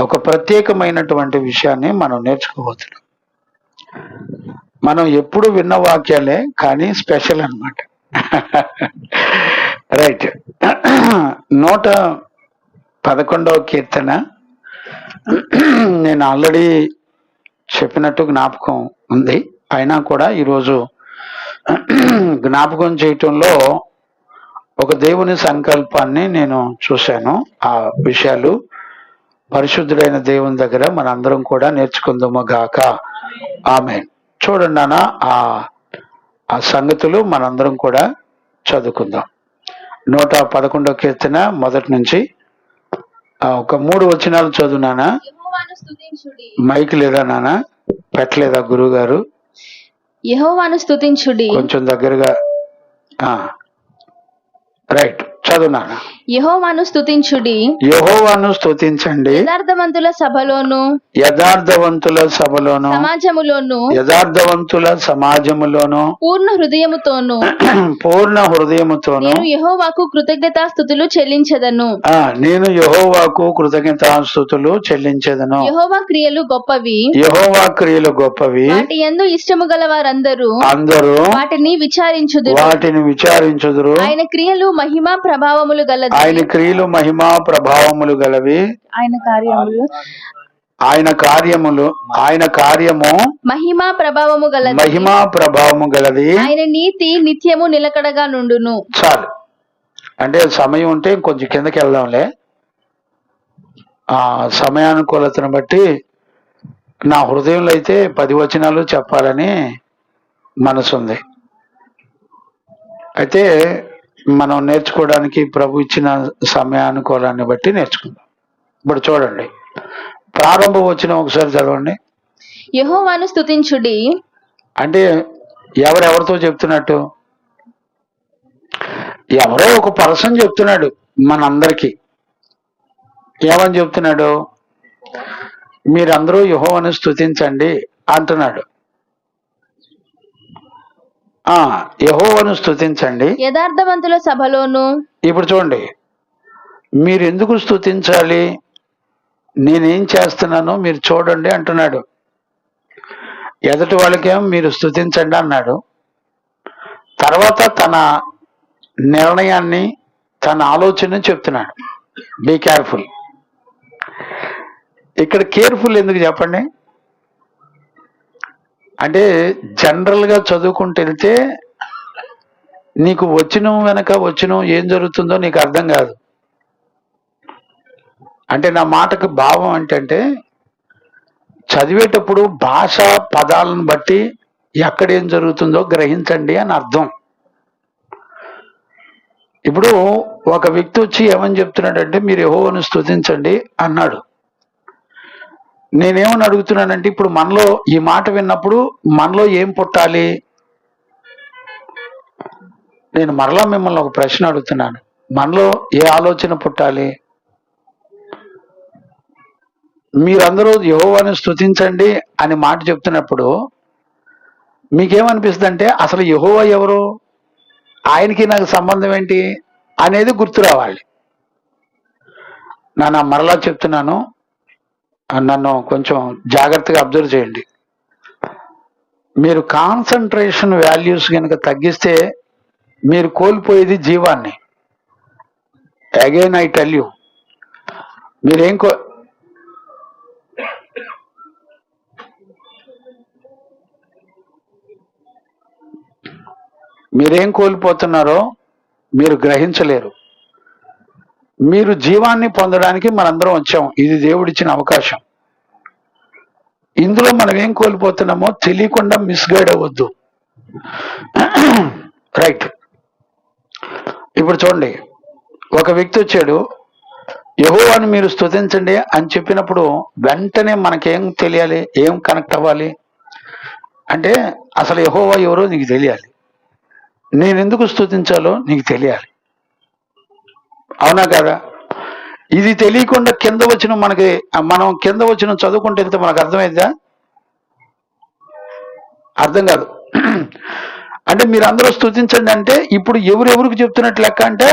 ఒక ప్రత్యేకమైనటువంటి విషయాన్ని మనం నేర్చుకోబోతున్నాం. మనం ఎప్పుడు విన్న వాక్యాలే, కానీ స్పెషల్ అన్నమాట. రైట్. 111వ కీర్తన నేను ఆల్రెడీ చెప్పినట్టు జ్ఞాపకం ఉంది. అయినా కూడా ఈరోజు జ్ఞాపకం చేయటంలో ఒక దేవుని సంకల్పాన్ని నేను చూశాను. ఆ విషయాలు పరిశుద్ధుడైన దేవుని దగ్గర మనందరం కూడా నేర్చుకుందాము గాక. ఆమేన్. చూడండి నాన్న, ఆ సంగతులు మనందరం కూడా చదువుకుందాం. 111వ కీర్తన మొదటి నుంచి ఒక 3 వచనాలు చదువునానా. మైక్ లేదా నాన్న? పెట్టలేదా గురువు గారు? యెహోవాను స్తుతించుడి. కొంచెం దగ్గరగా. రైట్, చదువునానా. యెహోవాను స్తుతించుడి. యెహోవాను స్తుతించండి. యథార్థవంతుల సభలోను యథార్థవంతుల సభలోను సమాజములోను యథార్థవంతుల సమాజములోను పూర్ణ హృదయముతోను పూర్ణ హృదయముతోను నేను యెహోవాకు కృతజ్ఞతాస్తుతులు చెల్లించెదను. నేను యెహోవాకు కృతజ్ఞతాస్తుతులు చెల్లించెదను. యెహోవా క్రియలు గొప్పవి, యెహోవా క్రియలు గొప్పవి, వాటి యందు ఇష్టము గల వారందరూ అందరూ వాటిని విచారించుదురు. ఆయన క్రియలు మహిమా ప్రభావములు గలది. ఆయన క్రియలు మహిమా ప్రభావములు గలవి. ఆయన కార్యము మహిమా ప్రభావము గలది. మహిమా ప్రభావము గలది. ఆయన నీతి నిత్యము నిలకడగా నుండును. చాలు. అంటే సమయం ఉంటే కొంచెం కిందకి వెళ్దాంలే. ఆ సమయానుకూలతను బట్టి నా హృదయంలో అయితే 10 వచనాలు చెప్పాలని మనసుంది. అయితే మనం నేర్చుకోవడానికి ప్రభు ఇచ్చిన సమయానుకూలాన్ని బట్టి నేర్చుకుందాం. ఇప్పుడు చూడండి, ప్రారంభ వచనం ఒకసారి చదవండి. యెహోవాను స్తుతించుడి. అంటే ఎవరెవరితో చెప్తున్నట్టు? ఎవరో ఒక పర్సన్ చెప్తున్నాడు మనందరికీ. ఏమని చెప్తున్నాడు? మీరందరూ యెహోవాను స్తుతించండి అంటున్నాడు. యెహోవాను స్తుతించండి యథార్థవంతుల సభలోను. ఇప్పుడు చూడండి, మీరు ఎందుకు స్తుతించాలి, నేనేం చేస్తున్నానో మీరు చూడండి అంటున్నాడు. ఎదుటి వాళ్ళకేమో మీరు స్తుతించండి అన్నాడు. తర్వాత తన నిర్ణయాన్ని, తన ఆలోచన చెప్తున్నాడు. Be careful. ఇక్కడ కేర్ఫుల్ ఎందుకు చెప్పండి? అంటే జనరల్గా చదువుకుంటూ వెళ్తే నీకు వచనం వెనక వచనం ఏం జరుగుతుందో నీకు అర్థం కాదు. అంటే నా మాటకు భావం ఏంటంటే, చదివేటప్పుడు భాష పదాలను బట్టి ఎక్కడేం జరుగుతుందో గ్రహించండి అని అర్థం. ఇప్పుడు ఒక వ్యక్తి వచ్చి ఏమని చెప్తున్నాడంటే, మీరు యెహోవాను స్తుతించండి అన్నాడు. నేనేమని అడుగుతున్నానంటే, ఇప్పుడు మనలో ఈ మాట విన్నప్పుడు మనలో ఏం పుట్టాలి? నేను మరలా మిమ్మల్ని ఒక ప్రశ్న అడుగుతున్నాను. మనలో ఏ ఆలోచన పుట్టాలి? మీరందరూ యెహోవాను స్తుతించండి అని మాట చెప్తున్నప్పుడు మీకేమనిపిస్తుంది అంటే, అసలు యెహోవా ఎవరు, ఆయనకి నాకు సంబంధం ఏంటి అనేది గుర్తు రావాలి. నాన్న మరలా చెప్తున్నాను, నన్ను కొంచెం జాగ్రత్తగా అబ్జర్వ్ చేయండి. మీరు కాన్సన్ట్రేషన్ వాల్యూస్ కనుక తగ్గిస్తే మీరు కోల్పోయేది జీవాన్ని. అగైన్ ఐ టెల్ యూ, మీరేం కోల్పోతున్నారో మీరు గ్రహించలేరు. మీరు జీవాన్ని పొందడానికి మనందరం వచ్చాం. ఇది దేవుడిచ్చిన అవకాశం. ఇందులో మనం ఏం కోల్పోతున్నామో తెలియకుండా మిస్గైడ్ అవ్వద్దు. రైట్. ఇప్పుడు చూడండి, ఒక వ్యక్తి వచ్చాడు, యెహోవాను మీరు స్తుతించండి అని చెప్పినప్పుడు వెంటనే మనకేం తెలియాలి, ఏం కనెక్ట్ అవ్వాలి అంటే, అసలు యెహోవా ఎవరో నీకు తెలియాలి, నేను ఎందుకు స్తుతించాలో నీకు తెలియాలి. అవునా కదా? ఇది తెలియకుండా కింద వచ్చిన మనం కింద వచ్చిన చదువుకుంటే వెళ్తే మనకు అర్థమైందా? అర్థం కాదు. అంటే మీరందరూ స్తుతించండి అంటే ఇప్పుడు ఎవరెవరికి చెప్తున్నట్టు లెక్క అంటే,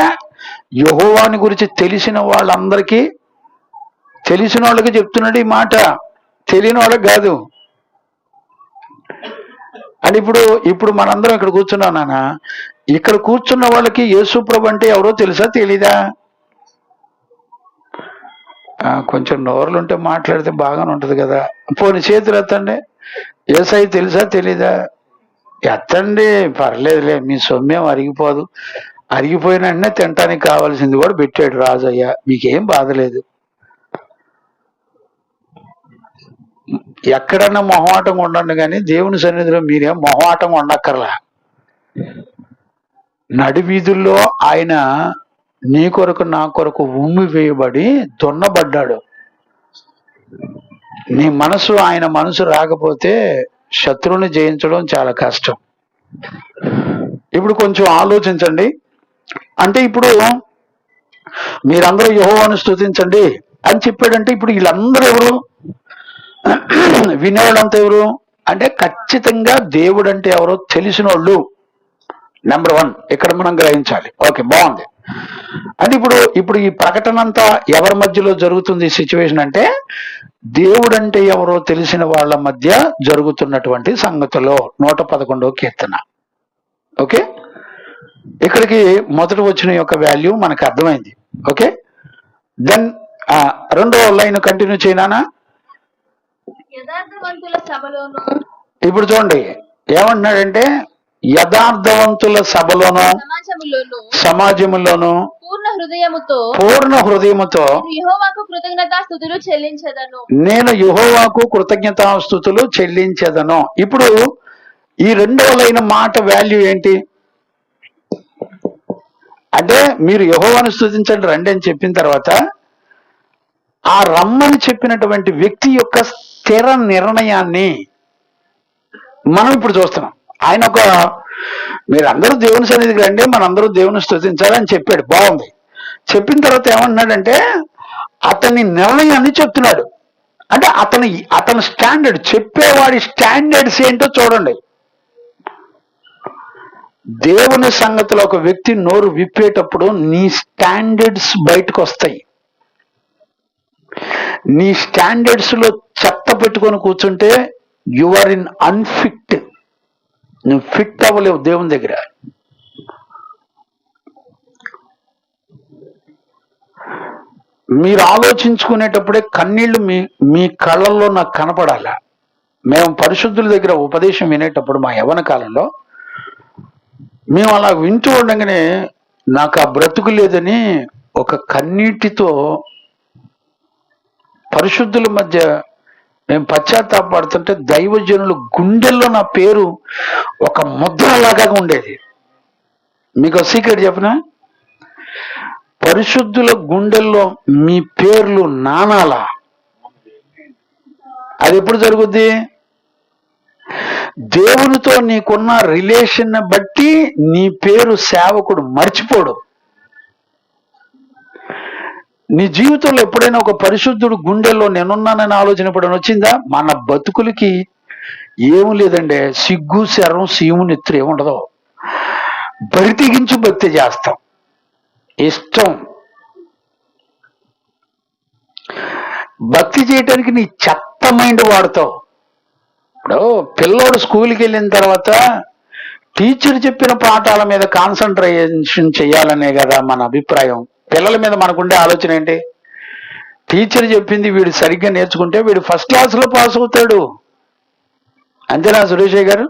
యెహోవాని గురించి తెలిసిన వాళ్ళందరికీ తెలిసిన వాళ్ళకి చెప్తున్నాడు ఈ మాట, తెలియని వాళ్ళకి కాదు. అంటే ఇప్పుడు మనందరం ఇక్కడ కూర్చున్నాం నాన్న, ఇక్కడ కూర్చున్న వాళ్ళకి యేసుప్రభు అంటే ఎవరో తెలుసా తెలీదా? కొంచెం నోరులు ఉంటే మాట్లాడితే బాగానే ఉంటది కదా. పోనీ చేతులు ఎత్తండి. యేసయ్య తెలుసా తెలీదా? ఎత్తండి, పర్లేదులే, మీ సొమ్మేం అరిగిపోదు. అరిగిపోయిన వెంటనే తినటానికి కావాల్సింది కూడా పెట్టాడు రాజయ్య, మీకేం బాధలేదు. ఎక్కడన్నా మొహమాటంగా ఉండండి, కానీ దేవుని సన్నిధిలో మీరేం మొహమాటంగా ఉండక్కర్లా. నడి వీధుల్లో ఆయన నీ కొరకు నా కొరకు ఉమ్మి వేయబడి దున్నబడ్డాడు. నీ మనసు ఆయన మనసు రాకపోతే శత్రువుని జయించడం చాలా కష్టం. ఇప్పుడు కొంచెం ఆలోచించండి. అంటే ఇప్పుడు మీరందరూ యెహోవాను స్తుతించండి అని చెప్పాడంటే ఇప్పుడు వీళ్ళందరూ ఎవరు? వినేవాళ్ళంతా ఎవరు అంటే ఖచ్చితంగా దేవుడు అంటే ఎవరో తెలిసిన వాళ్ళు. నెంబర్ 1 ఇక్కడ మనం గ్రహించాలి. ఓకే, బాగుంది. అంటే ఇప్పుడు ఈ ప్రకటన అంతా ఎవరి మధ్యలో జరుగుతుంది ఈ సిచ్యువేషన్ అంటే దేవుడు అంటే ఎవరో తెలిసిన వాళ్ళ మధ్య జరుగుతున్నటువంటి సంగతిలో 111వ కీర్తన. ఓకే, ఇక్కడికి మొదటి వచ్చిన యొక్క వాల్యూ మనకు అర్థమైంది. ఓకే, దెన్ రెండో లైన్ కంటిన్యూ చేయనా? యథార్థవంతుల సభలోను, ఇప్పుడు చూడండి ఏమంటున్నాడంటే యథార్థవంతుల సభలోను సమాజములోను పూర్ణ హృదయముతో యెహోవాకు కృతజ్ఞతాస్తుతులు చెల్లించెదను. నేను యెహోవాకు కృతజ్ఞతాస్తుతులు చెల్లించెదను. ఇప్పుడు ఈ రెండవ లైన్ మాట వాల్యూ ఏంటి అంటే మీరు యెహోవాను స్తుతించండి రండి అని చెప్పిన తర్వాత ఆ రమ్మని చెప్పినటువంటి వ్యక్తి యొక్క స్థిర నిర్ణయాన్ని మనం ఇప్పుడు చూస్తున్నాం. ఆయన మీరందరూ దేవుని సన్నిధికి రండి, మనందరూ దేవుని స్తుతించాలని చెప్పాడు, బాగుంది. చెప్పిన తర్వాత ఏమంటున్నాడంటే అతని నిర్ణయాన్ని చెప్తున్నాడు. అంటే అతని స్టాండర్డ్, చెప్పేవాడి స్టాండర్డ్స్ ఏంటో చూడండి. దేవుని సంగతిలో ఒక వ్యక్తి నోరు విప్పేటప్పుడు నీ స్టాండర్డ్స్ బయటకు వస్తాయి. నీ స్టాండర్డ్స్ లో చెత్త పెట్టుకొని కూర్చుంటే యు ఆర్ ఇన్ అన్ఫిట్. నువ్వు ఫిట్ అవ్వలేవు దేవుని దగ్గర. మీరు ఆలోచించుకునేటప్పుడే కన్నీళ్లు మీ కళ్ళల్లో నాకు కనపడాల. మేము పరిశుద్ధుల దగ్గర ఉపదేశం వినేటప్పుడు మా యవ్వన కాలంలో మేము అలా వింటూ ఉండగానే నాకు ఆ బ్రతుకు లేదని ఒక కన్నీటితో పరిశుద్ధుల మధ్య మేము పశ్చాత్తాపడుతుంటే దైవజనులు గుండెల్లో నా పేరు ఒక ముద్రలాగా ఉండేది. మీకు సీక్రెట్ చెప్పనా? పరిశుద్ధుల గుండెల్లో మీ పేర్లు నానాలా. అది ఎప్పుడు జరుగుద్ది? దేవునితో నీకున్న రిలేషన్ బట్టి నీ పేరు సేవకుడు మర్చిపోడు. నీ జీవితంలో ఎప్పుడైనా ఒక పరిశుద్ధుడు గుండెల్లో నేనున్నానని ఆలోచన ఎప్పుడైనా వచ్చిందా? మన బతుకులకి ఏమి లేదండి, సిగ్గు శరం సీము నెత్తురు ఏముండదు. బరితెగించి భక్తి చేస్తాం, ఇష్టం. భక్తి చేయటానికి నీ చెత్త మైండ్ వాడతావు. ఇప్పుడు పిల్లోడు స్కూల్కి వెళ్ళిన తర్వాత టీచర్ చెప్పిన పాఠాల మీద కాన్సన్ట్రేషన్ చేయాలనే కదా మన అభిప్రాయం. పిల్లల మీద మనకుండే ఆలోచన ఏంటి? టీచర్ చెప్పింది వీడు సరిగ్గా నేర్చుకుంటే వీడు ఫస్ట్ క్లాస్లో పాస్ అవుతాడు. అంతేనా సురేష్ గారు?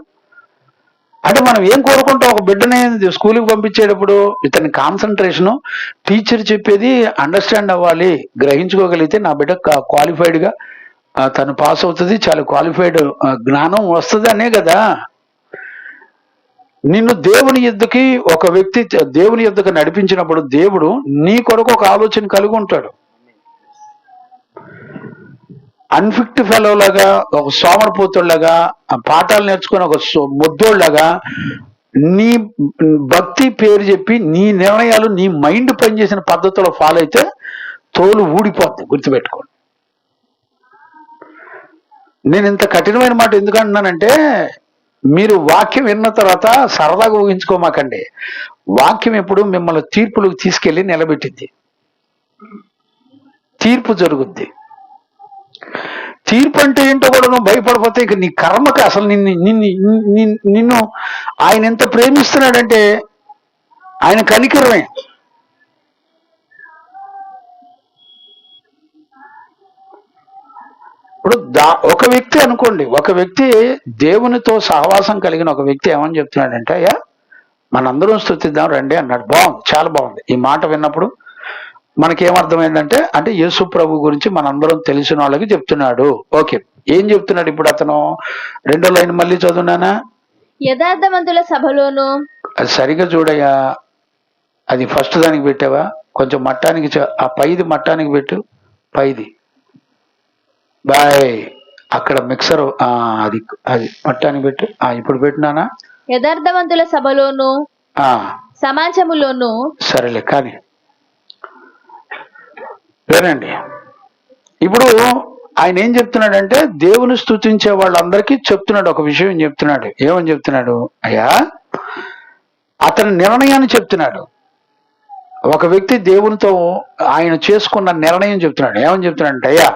అంటే మనం ఏం కోరుకుంటాం? ఒక బిడ్డని స్కూల్కి పంపించేటప్పుడు ఇతని కాన్సన్ట్రేషను టీచర్ చెప్పేది అండర్స్టాండ్ అవ్వాలి, గ్రహించుకోగలిగితే నా బిడ్డ క్వాలిఫైడ్గా తను పాస్ అవుతుంది, చాలా క్వాలిఫైడ్ జ్ఞానం వస్తుంది అనే కదా. నిన్ను దేవుని యుద్ధకి ఒక వ్యక్తి దేవుని యుద్ధకు నడిపించినప్పుడు దేవుడు నీ కొరకు ఒక ఆలోచన కలిగి ఉంటాడు. అన్ఫిట్ ఫెలో లాగా, ఒక సోమరపోతుల్లాగా, పాఠాలు నేర్చుకుని ఒక ముద్దోళ్ళలాగా నీ భక్తి పేరు చెప్పి నీ నిర్ణయాలు నీ మైండ్ పనిచేసిన పద్ధతిలో ఫాలో అయితే తోలు ఊడిపోద్ది, గుర్తుపెట్టుకోండి. నేను ఇంత కఠినమైన మాట ఎందుకు అంటున్నానంటే మీరు వాక్యం విన్న తర్వాత సరదాగా ఊహించుకోమాకండి. వాక్యం ఎప్పుడు మిమ్మల్ని తీర్పులకు తీసుకెళ్లి నిలబెట్టింది. తీర్పు జరుగుద్ది. తీర్పు అంటే ఏంటో కూడా నువ్వు భయపడిపోతే ఇక నీ కర్మకి అసలు నిన్ను ఆయన ఎంత ప్రేమిస్తున్నాడంటే ఆయన కనికరమే. ఇప్పుడు ఒక వ్యక్తి అనుకోండి, ఒక వ్యక్తి దేవునితో సహవాసం కలిగిన ఒక వ్యక్తి ఏమని చెప్తున్నాడంటే, అయ్యా మనందరం స్తుతిద్దాం రండి అన్నాడు. బాగుంది, చాలా బాగుంది. ఈ మాట విన్నప్పుడు మనకేమర్థమైందంటే, అంటే యేసు ప్రభు గురించి మనందరం తెలిసిన వాళ్ళకి చెప్తున్నాడు. ఓకే, ఏం చెప్తున్నాడు ఇప్పుడు అతను? 2వ లైన్ మళ్ళీ చదువునానా? యథార్థవంతుల సభలోను. అది సరిగా చూడయ్యా, అది ఫస్ట్ దానికి పెట్టావా? కొంచెం మట్టానికి ఆ పైది మట్టానికి పెట్టు, పైది బాయ్, అక్కడ మిక్సర్ అది అది మట్టానికి పెట్టు. ఇప్పుడు పెట్టినానా? యథార్థవంతుల సభలోను సమాజములోను. సరేలే కానీ వేనండి. ఇప్పుడు ఆయన ఏం చెప్తున్నాడంటే, దేవుని స్తుతించే వాళ్ళందరికీ చెప్తున్నాడు, ఒక విషయం చెప్తున్నాడు. ఏమని చెప్తున్నాడు? అయ్యా అతని నిర్ణయాన్ని చెప్తున్నాడు. ఒక వ్యక్తి దేవునితో ఆయన చేసుకున్న నిర్ణయం చెప్తున్నాడు. ఏమని చెప్తున్నాడంటే, అయ్యా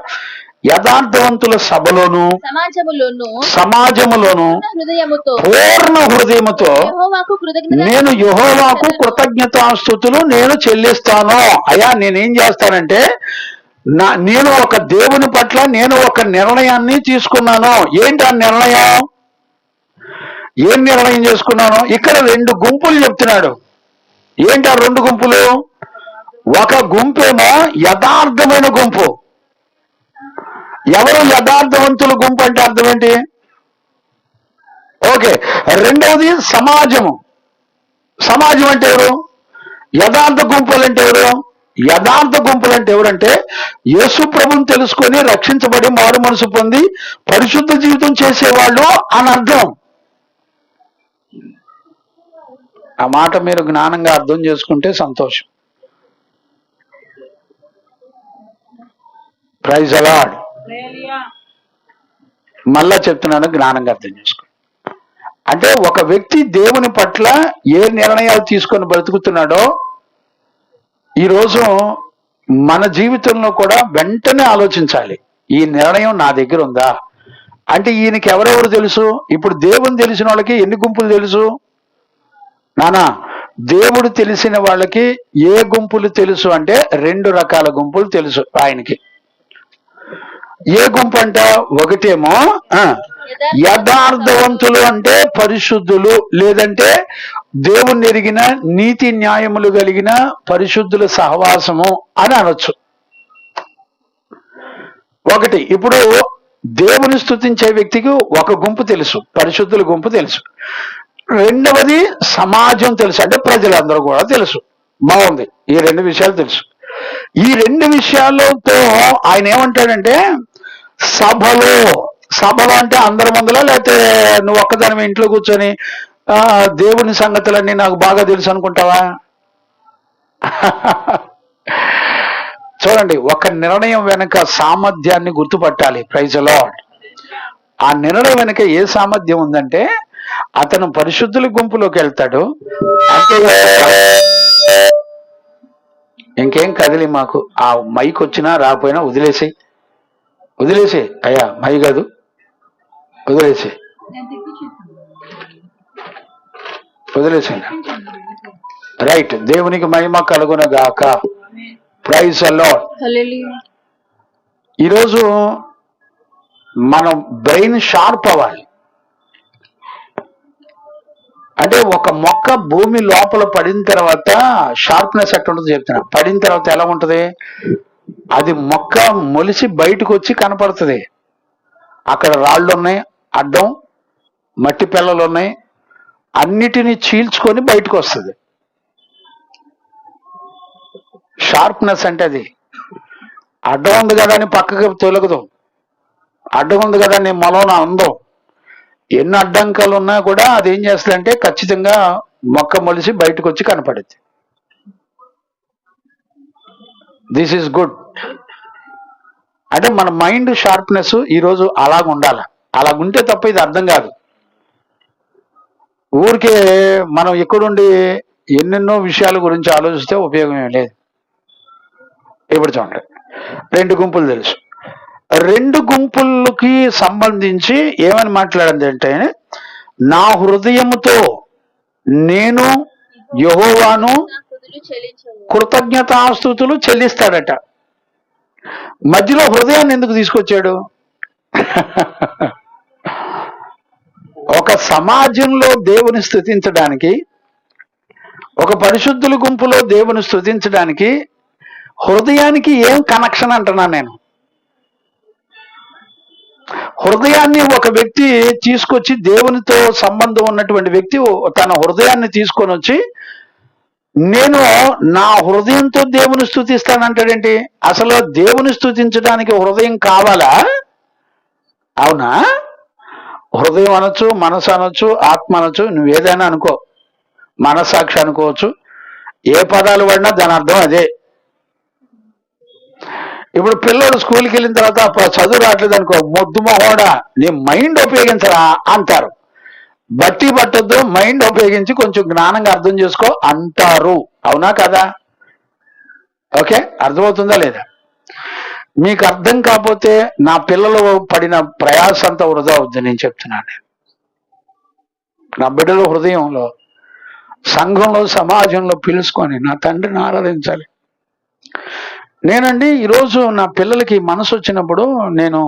యథార్థవంతుల సభలోను సమాజములోను పూర్ణ హృదయముతో నేను యెహోవాకు కృతజ్ఞతాస్తుతులు నేను చెల్లిస్తాను. అయ్యా నేనేం చేస్తానంటే, నేను ఒక దేవుని పట్ల నేను ఒక నిర్ణయాన్ని తీసుకున్నాను. ఏంటి ఆ నిర్ణయం? ఏం నిర్ణయం చేసుకున్నాను? ఇక్కడ 2 గుంపులు చెప్తున్నాడు. ఏంటి ఆ 2 గుంపులు? ఒక గుంపేమో యథార్థమైన గుంపు. ఎవరు యథార్థవంతుల గుంపు అంటే అర్థం ఏంటి? ఓకే, రెండవది సమాజము. సమాజం అంటే ఎవరు? యథార్థ గుంపులు అంటే ఎవరు? యథార్థ గుంపులు అంటే ఎవరంటే, యేసు ప్రభువుని తెలుసుకొని రక్షించబడి మారు మనసు పొంది పరిశుద్ధ జీవితం చేసేవాళ్ళు అని అర్థం. ఆ మాట మీరు జ్ఞానంగా అర్థం చేసుకుంటే సంతోషం. Praise the Lord. మళ్ళా చెప్తున్నాను, జ్ఞానంగా అర్థం చేసుకో. అంటే ఒక వ్యక్తి దేవుని పట్ల ఏ నిర్ణయాలు తీసుకొని బ్రతుకుతున్నాడో, ఈరోజు మన జీవితంలో కూడా వెంటనే ఆలోచించాలి, ఈ నిర్ణయం నా దగ్గర ఉందా? అంటే ఈయనకి ఎవరెవరు తెలుసు? ఇప్పుడు దేవుని తెలిసిన వాళ్ళకి ఎన్ని గుంపులు తెలుసు నానా? దేవుడు తెలిసిన వాళ్ళకి ఏ గుంపులు తెలుసు అంటే 2 రకాల గుంపులు తెలుసు ఆయనకి. ఏ గుంపు అంట? ఒకటేమో యథార్థవంతులు అంటే పరిశుద్ధులు, లేదంటే దేవుణ్ణి ఎరిగిన నీతి న్యాయములు కలిగిన పరిశుద్ధుల సహవాసము అని అనొచ్చు. ఒకటి, ఇప్పుడు దేవుని స్తుతించే వ్యక్తికి ఒక గుంపు తెలుసు, పరిశుద్ధుల గుంపు తెలుసు. రెండవది సమాజం తెలుసు, అంటే ప్రజలందరూ కూడా తెలుసు. బాగుంది, ఈ 2 విషయాలు తెలుసు. ఈ 2 విషయాలతో ఆయన ఏమంటాడంటే, సభలో అంటే అందరి ముందులో, లేకపోతే నువ్వు ఒక్కదాని ఇంట్లో కూర్చొని దేవుని సంగతులన్నీ నాకు బాగా తెలుసు అనుకుంటావా? చూడండి, ఒక నిర్ణయం వెనుక సామర్థ్యాన్ని గుర్తుపట్టాలి. Praise the Lord. ఆ నిర్ణయం వెనుక ఏ సామర్థ్యం ఉందంటే, అతను పరిశుద్ధుల గుంపులోకి వెళ్తాడు. అంటే ఇంకేం కదిలి మాకు ఆ మైక్ వచ్చినా రాకపోయినా వదిలేసి అయ్యా, మై కాదు, వదిలేసి రైట్. దేవునికి మహిమ కలుగునగాక. Praise the Lord. ఈరోజు మనం బ్రెయిన్ షార్ప్ అవ్వాలి. అంటే ఒక మొక్క భూమి లోపల పడిన తర్వాత షార్ప్నెస్ ఎట్లా ఉంటుందో చెప్తున్నా. పడిన తర్వాత ఎలా ఉంటుంది? అది మొక్క మొలిసి బయటకు వచ్చి కనపడుతుంది. అక్కడ రాళ్ళు ఉన్నాయి, అడ్డం మట్టి పిల్లలు ఉన్నాయి, అన్నిటినీ చీల్చుకొని బయటకు వస్తుంది. షార్ప్నెస్ అంటే అది. అడ్డం ఉంది కదా అని పక్కకి తొలగదు, అడ్డం ఉంది కదా అని మొలన అందం. ఎన్ని అడ్డంకాలు ఉన్నా కూడా అది ఏం చేస్తుందంటే ఖచ్చితంగా మొక్క మొలిసి బయటకు వచ్చి కనపడుద్ది. This is good. అంటే మన మైండ్ షార్ప్నెస్ ఈరోజు అలాగ ఉండాలి. అలాగుంటే తప్ప ఇది అర్థం కాదు. ఊరికే మనం ఎక్కడుండి ఎన్నెన్నో విషయాల గురించి ఆలోచిస్తే ఉపయోగం ఏం లేదు. ఇప్పుడు చూడండి, 2 గుంపులు తెలుసు. రెండు గుంపులకి సంబంధించి ఏమని మాట్లాడింది అంటే, నా హృదయముతో నేను యెహోవాను నా తుదులు చెల్లించవు. కృతజ్ఞతాస్తుతులు చెల్లిస్తాడట. మధ్యలో హృదయాన్ని ఎందుకు తీసుకొచ్చాడు? ఒక సమాజంలో దేవుని స్తుతించడానికి, ఒక పరిశుద్ధుల గుంపులో దేవుని స్తుతించడానికి హృదయానికి ఏం కనెక్షన్ అంటున్నా నేను. హృదయాన్ని ఒక వ్యక్తి తీసుకొచ్చి, దేవునితో సంబంధం ఉన్నటువంటి వ్యక్తి తన హృదయాన్ని తీసుకొని వచ్చి, నేను నా హృదయంతో దేవుని స్తుతిస్తానంటాడేంటి? అసలు దేవుని స్తుతించడానికి హృదయం కావాలా? అవునా? హృదయం అనొచ్చు, మనసు అనొచ్చు, ఆత్మ అనొచ్చు, నువ్వు ఏదైనా అనుకో, మనస్సాక్షి అనుకోవచ్చు, ఏ పదాలు పడినా దాని అర్థం అదే. ఇప్పుడు పిల్లలు స్కూల్కి వెళ్ళిన తర్వాత చదువు రావట్లేదు అనుకో, మొద్దు మొహోడా నీ మైండ్ ఉపయోగించరా అంటారు. బట్టి పట్టొద్దు, మైండ్ ఉపయోగించి కొంచెం జ్ఞానంగా అర్థం చేసుకో అంటారు. అవునా కదా? ఓకే, అర్థమవుతుందా లేదా? మీకు అర్థం కాకపోతే నా పిల్లలు పడిన ప్రయాస అంతా వృధా అవుద్ది. నేను చెప్తున్నాను, నా బిడ్డల హృదయంలో, సంఘంలో, సమాజంలో పిలుచుకొని నా తండ్రిని ఆరాధించాలి. నేనండి ఈరోజు నా పిల్లలకి మనసు వచ్చినప్పుడు, నేను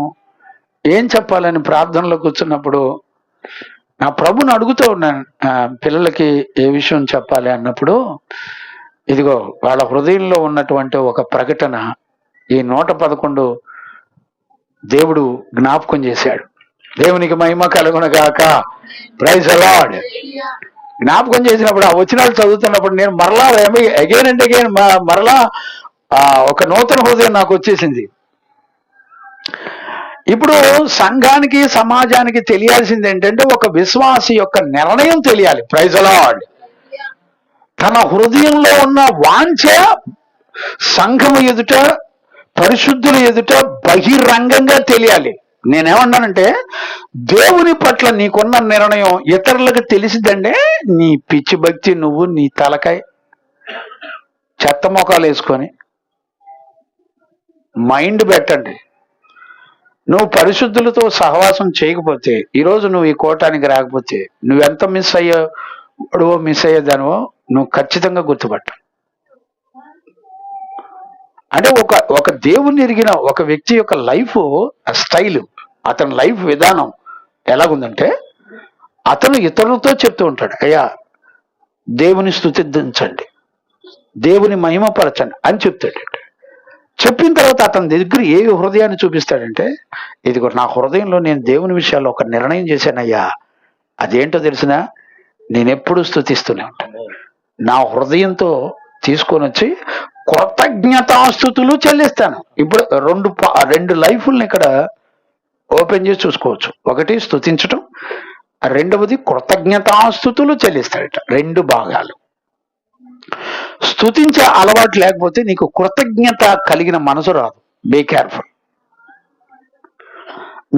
ఏం చెప్పాలని ప్రార్థనలో కూర్చున్నప్పుడు నా ప్రభుని అడుగుతూ ఉన్నాను, పిల్లలకి ఏ విషయం చెప్పాలి అన్నప్పుడు, ఇదిగో వాళ్ళ హృదయంలో ఉన్నటువంటి ఒక ప్రకటన ఈ 111 దేవుడు జ్ఞాపకం చేశాడు. దేవునికి మహిమ కలుగునగాక. Praise the Lord. జ్ఞాపకం చేసినప్పుడు, ఆ వచనాలు చదువుతున్నప్పుడు నేను మరలా అగైన్ అండ్ అగైన్ మరలా ఒక నూతన హృదయం నాకు వచ్చేసింది. ఇప్పుడు సంఘానికి, సమాజానికి తెలియాల్సింది ఏంటంటే, ఒక విశ్వాసి యొక్క నిర్ణయం తెలియాలి. Praise the Lord. తన హృదయంలో ఉన్న వాంఛ సంఘము ఎదుట, పరిశుద్ధుల ఎదుట బహిరంగంగా తెలియాలి. నేనేమన్నానంటే, దేవుని పట్ల నీకున్న నిర్ణయం ఇతరులకు తెలిసిదండే నీ పిచ్చి భక్తి, నువ్వు నీ తలకాయ చెత్త మొఖాలు వేసుకొని మైండ్ పెట్టండి. నువ్వు పరిశుద్ధులతో సహవాసం చేయకపోతే, ఈరోజు నువ్వు ఈ కోటానికి రాకపోతే, నువ్వెంత మిస్ అయ్యేదానివో నువ్వు ఖచ్చితంగా గుర్తుపట్ట. అంటే ఒక దేవుని ఎరిగిన ఒక వ్యక్తి యొక్క లైఫ్ స్టైల్, అతని లైఫ్ విధానం ఎలాగుందంటే, అతను ఇతరులతో చెప్తూ ఉంటాడు, అయ్యా దేవుని స్తుతించండి, దేవుని మహిమపరచండి అని చెప్తాడంటే, చెప్పిన తర్వాత అతని దగ్గర ఏ హృదయాన్ని చూపిస్తాడంటే, ఇదిగో నా హృదయంలో నేను దేవుని విషయాల్లో ఒక నిర్ణయం చేశానయ్యా, అదేంటో తెలిసినా నేనెప్పుడు స్తుతిస్తూనే ఉంటాను. నా హృదయంతో తీసుకొని వచ్చి కృతజ్ఞతాస్తుతులు చెల్లిస్తాను. ఇప్పుడు రెండు లైఫ్ని ఇక్కడ ఓపెన్ చేసి చూసుకోవచ్చు. ఒకటి స్తుతించటం, రెండవది కృతజ్ఞతాస్తుతులు చెల్లిస్తాడట. రెండు భాగాలు. స్తుతించే అలవాటు లేకపోతే నీకు కృతజ్ఞత కలిగిన మనసు రాదు. Be careful.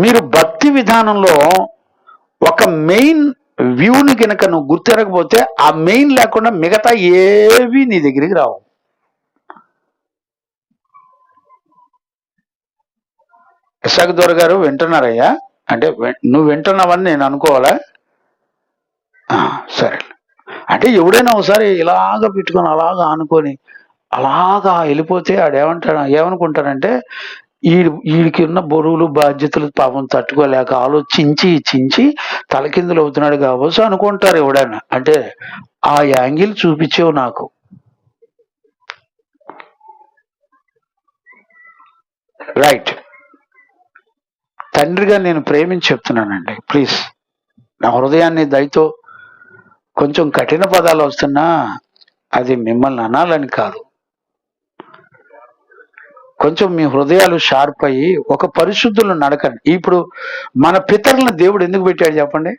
మీరు భక్తి విధానంలో ఒక మెయిన్ వ్యూని కనుక నువ్వు గుర్తెరగకపోతే, ఆ మెయిన్ లేకుండా మిగతా ఏవి నీ దగ్గరికి రావు. ఇసాక్ దొర గారు వింటున్నారయ్యా అంటే, నువ్వు వింటున్నావని నేను అనుకోవాలా? సరే. అంటే ఎవడైనా ఒకసారి ఇలాగ పెట్టుకొని అలాగా అనుకొని అలాగా వెళ్ళిపోతే ఏమనుకుంటారంటే, వీడికి ఉన్న బరువులు బాధ్యతలు పాపం తట్టుకోలేక ఆలోచించి తలకిందులు అవుతున్నాడు కావచ్చు అనుకుంటారు ఎవడైనా. అంటే ఆ యాంగిల్ చూపించేవు నాకు. రైట్. తండ్రిగా నేను ప్రేమించి చెప్తున్నానండి, ప్లీజ్ నా హృదయాన్ని దయతో, కొంచెం కఠిన పదాలు వస్తున్నా అది మిమ్మల్ని అనాలని కాదు, కొంచెం మీ హృదయాలు షార్ప్ అయ్యి ఒక పరిశుద్ధులను నడకండి. ఇప్పుడు మన పితరులను దేవుడు ఎందుకు పెట్టాడు చెప్పండి?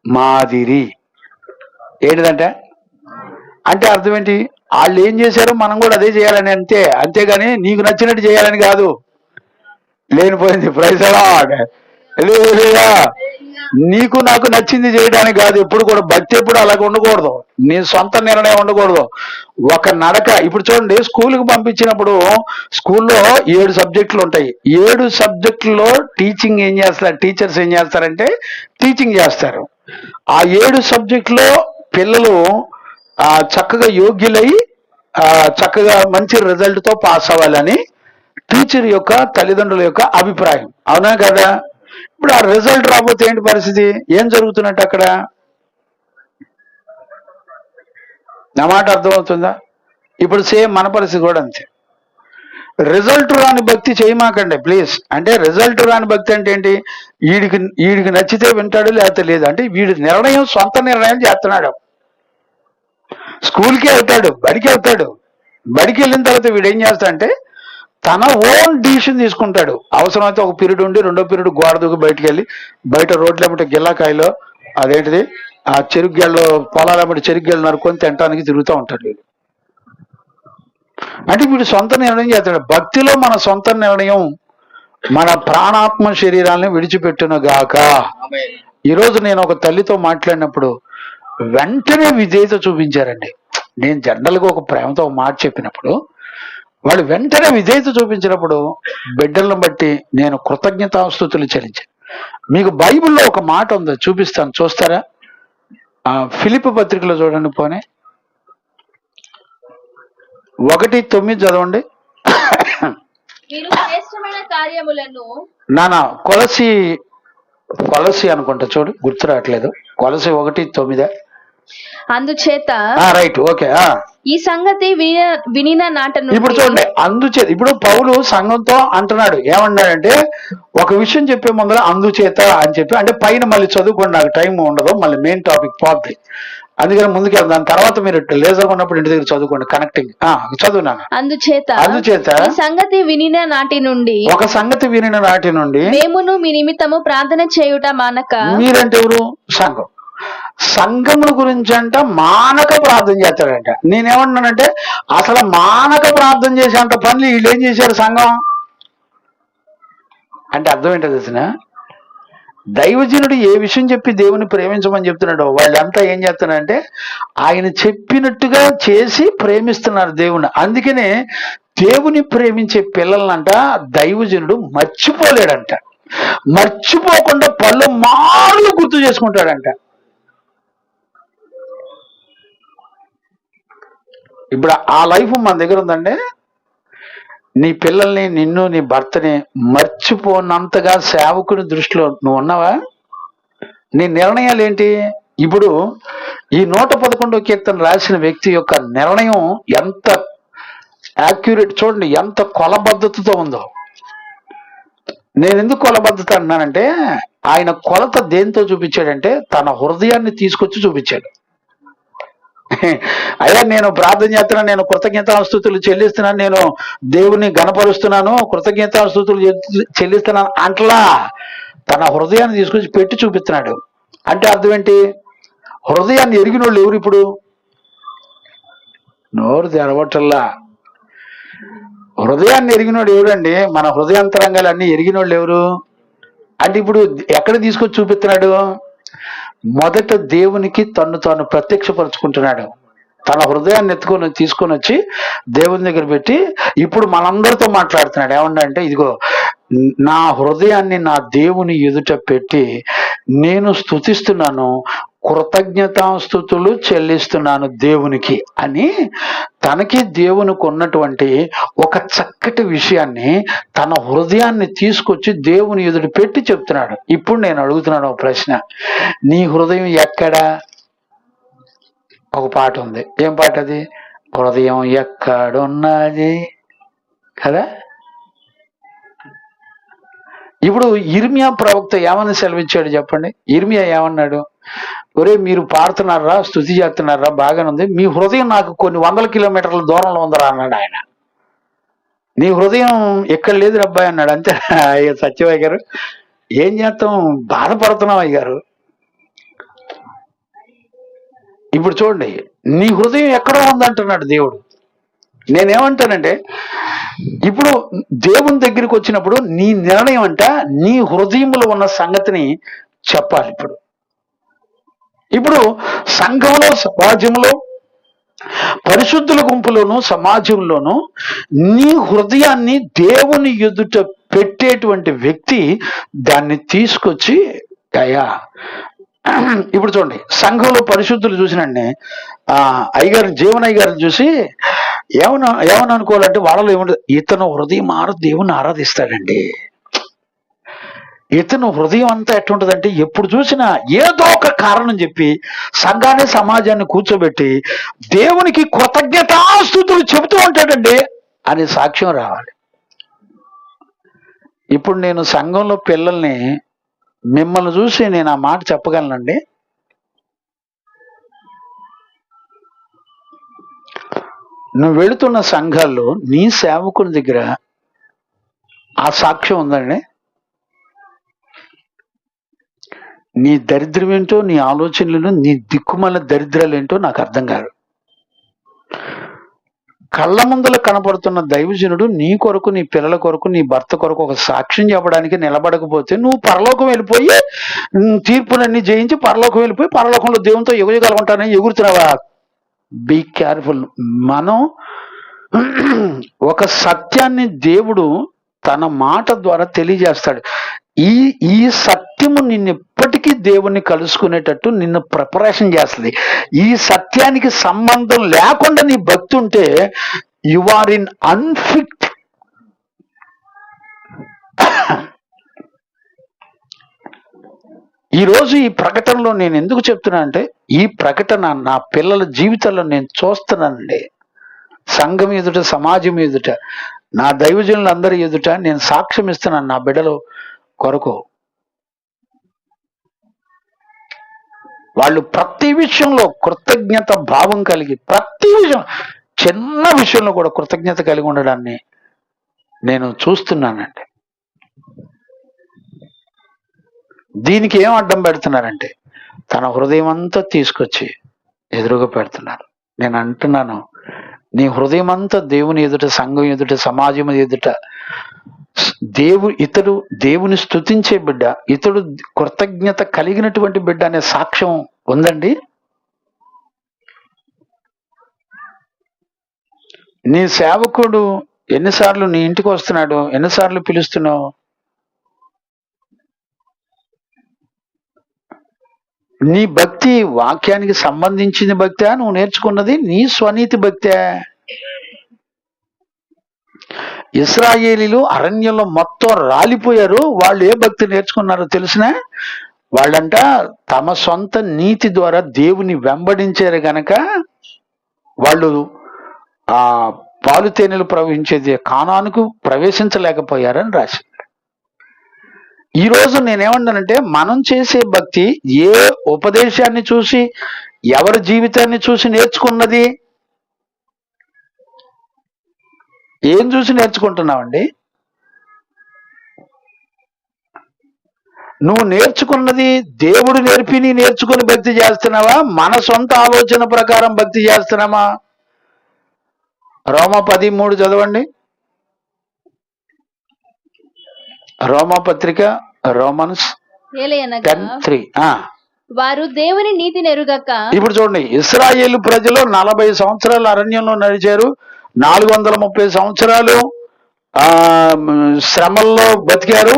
మాదిరి. ఏంటిదంటే, అంటే అర్థం ఏంటి? వాళ్ళు ఏం చేశారో మనం కూడా అదే చేయాలని, అంతేగాని నీకు నచ్చినట్టు చేయాలని కాదు. లేనిపోయింది. Praise the Lord. హల్లెలూయా. నీకు నాకు నచ్చింది చేయడానికి కాదు. ఎప్పుడు కూడా భక్తి ఎప్పుడు అలాగ ఉండకూడదు. నీ సొంత నిర్ణయం ఉండకూడదు. ఒక నడక. ఇప్పుడు చూడండి, స్కూల్కి పంపించినప్పుడు స్కూల్లో 7 సబ్జెక్టులు ఉంటాయి. 7 సబ్జెక్టుల్లో టీచింగ్ ఏం చేస్తారు, టీచర్స్ ఏం చేస్తారంటే టీచింగ్ చేస్తారు. ఆ 7 సబ్జెక్టులో పిల్లలు చక్కగా యోగ్యులై చక్కగా మంచి రిజల్ట్తో పాస్ అవ్వాలని టీచర్ యొక్క తల్లిదండ్రుల యొక్క అభిప్రాయం. అవునా కదా? ఇప్పుడు ఆ రిజల్ట్ రాకపోతే ఏంటి పరిస్థితి? ఏం జరుగుతున్నట్టు అక్కడ? నా మాట అర్థమవుతుందా? ఇప్పుడు సేమ్ మన పరిస్థితి కూడా అంతే. రిజల్ట్ రాని భక్తి చేయమాకండి ప్లీజ్. అంటే రిజల్ట్ రాని భక్తి అంటే ఏంటి? వీడికి నచ్చితే వింటాడు, లేకపోతే లేదు. అంటే వీడి నిర్ణయం, సొంత నిర్ణయం చేస్తున్నాడు. స్కూల్కి వెళ్తాడు, బడికి వెళ్తాడు. బడికి వెళ్ళిన తర్వాత వీడు ఏం చేస్తాడంటే తన ఓన్ డిసిషన్ తీసుకుంటాడు. అవసరమైతే ఒక పీరియడ్ ఉండి రెండో పీరియడ్ గోడ దూకి బయటకు వెళ్ళి బయట రోడ్ల ఏమంటే గిల్లాకాయలో అదేంటిది ఆ చెరుగ్గెళ్ళు పొలాలమ్మటి చెరుగ్గెళ్ళు నరుకొని తినడానికి తిరుగుతూ ఉంటాడు వీడు. అంటే వీడు సొంత నిర్ణయం చేస్తాడు. భక్తిలో మన సొంత నిర్ణయం మన ప్రాణాత్మ శరీరాలను విడిచిపెట్టును గాక. ఈరోజు నేను ఒక తల్లితో మాట్లాడినప్పుడు వెంటనే విధేయత చూపించారండి. నేను జనరల్గా ఒక ప్రేమతో ఒక మాట చెప్పినప్పుడు వాళ్ళు వెంటనే విధేయత చూపించినప్పుడు బిడ్డలను బట్టి నేను కృతజ్ఞతాస్తుతులు చెల్లించాను. మీకు బైబిల్లో ఒక మాట ఉంది, చూపిస్తాను, చూస్తారా? ఫిలిప్పీ పత్రికలో చూడండి, పోనీ 1:9 చదవండి. మీరు శ్రేష్టమైన కార్యములను నానా కొలసి అనుకుంటా, చూడు గుర్తు రావట్లేదు. కొలసి 1:9. అందుచేత రైట్, ఓకే. ఈ సంగతి వినిన నాట నుండి. ఇప్పుడు చూడండి, అందుచేత ఇప్పుడు పౌలు సంఘంతో అంటున్నాడు. ఏమన్నాడంటే ఒక విషయం చెప్పే ముందర అందుచేత అని చెప్పి, అంటే పైన మళ్ళీ చదువుకోండి, నాకు టైం ఉండదు, మళ్ళీ మెయిన్ టాపిక్ పోద్ది. అందుకని ముందుకు దాని తర్వాత మీరు లేజర్ ఉన్నప్పుడు ఇంటి దగ్గర చదువుకోండి, కనెక్టింగ్ చదువునాను. అందుచేత ఈ సంగతి వినిన నాటి నుండి, ఒక సంగతి వినిన నాటి నుండి మేమును మీ నిమిత్తము ప్రార్థన చేయుట మానక. మీరంటే ఎవరు? సంఘం. సంఘముల గురించి అంట మానక ప్రార్థన చేస్తాడంట. నేనేమంటున్నానంటే అసలు మానక ప్రార్థన చేసేంత పనులు వీళ్ళు ఏం చేశారు సంఘం అంటే? అర్థం ఏంటో తెలిసిన? దైవజనుడు ఏ విషయం చెప్పి దేవుని ప్రేమించమని చెప్తున్నాడో వాళ్ళంతా ఏం చేస్తున్నారంటే ఆయన చెప్పినట్టుగా చేసి ప్రేమిస్తున్నారు దేవుని. అందుకనే దేవుని ప్రేమించే పిల్లలనంట దైవజనుడు మర్చిపోలేడంట. మర్చిపోకుండా పళ్ళు మార్లు గుర్తు చేసుకుంటాడంట. ఇప్పుడు ఆ లైఫ్ మన దగ్గర ఉందండి. నీ పిల్లల్ని, నిన్ను, నీ భర్తని మర్చిపోనంతగా సేవకుని దృష్టిలో నువ్వు ఉన్నావా? నీ నిర్ణయాలు ఏంటి? ఇప్పుడు ఈ 111వ కీర్తన రాసిన వ్యక్తి యొక్క నిర్ణయం ఎంత యాక్యురేట్ చూడండి, ఎంత కొలబద్ధతతో ఉందో. నేను ఎందుకు కొలబద్ధత అన్నానంటే ఆయన కొలత దేంతో చూపించాడంటే తన హృదయాన్ని తీసుకొచ్చి చూపించాడు. అయ్యా నేను ప్రార్థన చేస్తున్నాను, నేను కృతజ్ఞతాస్తుతులు చెల్లిస్తున్నాను, నేను దేవుని గణపరుస్తున్నాను, కృతజ్ఞతాస్తుతులు చెల్లిస్తున్నాను అంటలా తన హృదయాన్ని తీసుకొచ్చి పెట్టి చూపిస్తున్నాడు. అంటే అర్థం ఏంటి? హృదయాన్ని ఎరిగిన వాళ్ళు ఎవరు? ఇప్పుడు నోరు తెరవటల్లా. హృదయాన్ని ఎరిగినోడు ఎవరండి? మన హృదయాంతరంగాలన్నీ ఎరిగిన వాళ్ళు ఎవరు అంటే ఇప్పుడు ఎక్కడ తీసుకొచ్చి చూపిస్తున్నాడు? మొదట దేవునికి తను తాను ప్రత్యక్షపరుచుకుంటున్నాడు. తన హృదయాన్ని తీసుకొని వచ్చి దేవుని దగ్గర పెట్టి ఇప్పుడు మనందరితో మాట్లాడుతున్నాడు. ఏమన్నా ఇదిగో నా హృదయాన్ని నా దేవుని ఎదుట పెట్టి నేను స్తుతిస్తున్నాను, కృతజ్ఞతాస్తుతులు చెల్లిస్తున్నాను దేవునికి అని తనకి దేవునికి ఉన్నటువంటి ఒక చక్కటి విషయాన్ని తన హృదయాన్ని తీసుకొచ్చి దేవుని ఎదుట పెట్టి చెప్తున్నాడు. ఇప్పుడు నేను అడుగుతున్నాను ఒక ప్రశ్న, నీ హృదయం ఎక్కడా? ఒక పాట ఉంది, ఏం పాట అది? హృదయం ఎక్కడున్నది కదా. ఇప్పుడు ఇర్మియా ప్రవక్త ఏమని సెలవిచ్చాడు చెప్పండి? ఇర్మియా ఏమన్నాడు? ఒరే మీరు పాడుతున్నారా, స్తుతి చేస్తున్నారా, బాగానే ఉంది, మీ హృదయం నాకు కొన్ని 100 కిలోమీటర్ల దూరంలో ఉందరా అన్నాడు ఆయన. నీ హృదయం ఎక్కడ లేదు రబ్బాయి అన్నాడు. అంతే సత్యవయ్య గారు, ఏం చేస్తాం, బాధపడుతున్నాం అయ్య గారు. ఇప్పుడు చూడండి, నీ హృదయం ఎక్కడో ఉందంటున్నాడు దేవుడు. నేనేమంటానంటే ఇప్పుడు దేవుని దగ్గరికి వచ్చినప్పుడు నీ నిర్ణయం అంట నీ హృదయంలో ఉన్న సంగతిని చెప్పాలి. ఇప్పుడు సంఘంలో, సమాజంలో, పరిశుద్ధుల గుంపులోను, సమాజంలోను నీ హృదయాన్ని దేవుని ఎదుట పెట్టేటువంటి వ్యక్తి దాన్ని తీసుకొచ్చి అయ్యా, ఇప్పుడు చూడండి, సంఘంలో పరిశుద్ధులు చూసినండి, అయ్యగారు, జీవన్ అయ్యగారిని చూసి ఏమని అనుకోవాలంటే వాళ్ళలో ఏముండదు, ఇతను హృదయం దేవుని ఆరాధిస్తాడండి. ఇతను హృదయం అంతా ఎట్లుంటదంటే ఎప్పుడు చూసినా ఏదో ఒక కారణం చెప్పి సంఘాన్ని, సమాజాన్ని కూర్చోబెట్టి దేవునికి కృతజ్ఞతాస్తుతులు చెబుతూ ఉంటాడండి అని సాక్ష్యం రావాలి. ఇప్పుడు నేను సంఘంలో పిల్లల్ని, మిమ్మల్ని చూసి నేను ఆ మాట చెప్పగలనండి? నువ్వు వెళుతున్న సంఘాల్లో నీ సేవకుని దగ్గర ఆ సాక్ష్యం ఉందండి? నీ దరిద్రం ఏంటో, నీ ఆలోచనలు, నీ దిక్కుమాల దరిద్రాలు ఏంటో నాకు అర్థం కాదు. కళ్ళ ముందల కనపడుతున్న దైవజనుడు నీ కొరకు, నీ పిల్లల కొరకు, నీ భర్త కొరకు ఒక సాక్ష్యం చెప్పడానికి నిలబడకపోతే నువ్వు పరలోకం వెళ్ళిపోయి తీర్పునన్నీ జయించి పరలోకం వెళ్ళిపోయి పరలోకంలో దేవునితో యుగయుగాలు ఉంటానని ఎగురుతున్నావా? Be careful. మనం ఒక సత్యాన్ని దేవుడు తన మాట ద్వారా తెలియజేస్తాడు. ఈ సత్యము నిన్ను ఎప్పటికీ దేవుణ్ణి కలుసుకునేటట్టు నిన్ను ప్రిపరేషన్ చేస్తుంది. ఈ సత్యానికి సంబంధం లేకుండా నీ భక్తి ఉంటే యు ఆర్ ఇన్ అన్ఫిట్. ఈరోజు ఈ ప్రకటనలో నేను ఎందుకు చెప్తున్నా అంటే, ఈ ప్రకటన నా పిల్లల జీవితంలో నేను చూస్తున్నానండి. సంఘం ఎదుట, సమాజం ఎదుట, నా దైవజనులందరి ఎదుట నేను సాక్ష్యం ఇస్తున్నాను నా బిడ్డల కొరకు. వాళ్ళు ప్రతి విషయంలో కృతజ్ఞత భావం కలిగి, ప్రతి విషయం, చిన్న విషయంలో కూడా కృతజ్ఞత కలిగి ఉండడాన్ని నేను చూస్తున్నానండి. దీనికి ఏం అడ్డం పెడుతున్నారంటే తన హృదయం అంతా తీసుకొచ్చి ఎదురుగా పెడుతున్నారు. నేను అంటున్నాను, నీ హృదయం అంతా దేవుని ఎదుట, సంఘం ఎదుట, సమాజం ఎదుట ఇతడు దేవుని స్తుతించే బిడ్డ, ఇతడు కృతజ్ఞత కలిగినటువంటి బిడ్డ అనే సాక్ష్యం ఉందండి. నీ సేవకుడు ఎన్నిసార్లు నీ ఇంటికి వస్తున్నాడు, ఎన్నిసార్లు పిలుస్తున్నావు? నీ భక్తి వాక్యానికి సంబంధించిన భక్తే, నువ్వు నేర్చుకున్నది నీ స్వనీతి భక్తే? ఇశ్రాయేలీలు అరణ్యంలో మొత్తం రాలిపోయారు. వాళ్ళు ఏ భక్తి నేర్చుకున్నారో తెలిసినా? వాళ్ళంట తమ సొంత నీతి ద్వారా దేవుని వెంబడించారు గనక వాళ్ళు ఆ పాలు తేనెలు ప్రవహించేది కానానుకు ప్రవేశించలేకపోయారని రాసింది. ఈరోజు నేనేమన్నానంటే, మనం చేసే భక్తి ఏ ఉపదేశాన్ని చూసి, ఎవరి జీవితాన్ని చూసి నేర్చుకున్నది? ఏం చూసి నేర్చుకుంటున్నావండి? నువ్వు నేర్చుకున్నది దేవుడు నేర్పి నీ నేర్చుకుని భక్తి చేస్తున్నావా, మన సొంత ఆలోచన ప్రకారం భక్తి చేస్తున్నామా? రోమా 10:3 చదవండి. రోమాపత్రిక, రోమన్స్ 10:3. వారు దేవుని నీతి నెరుగక. ఇప్పుడు చూడండి, ఇశ్రాయేలు ప్రజలు 40 సంవత్సరాలు అరణ్యంలో నడిచారు, 430 సంవత్సరాలు శ్రమల్లో బతికారు.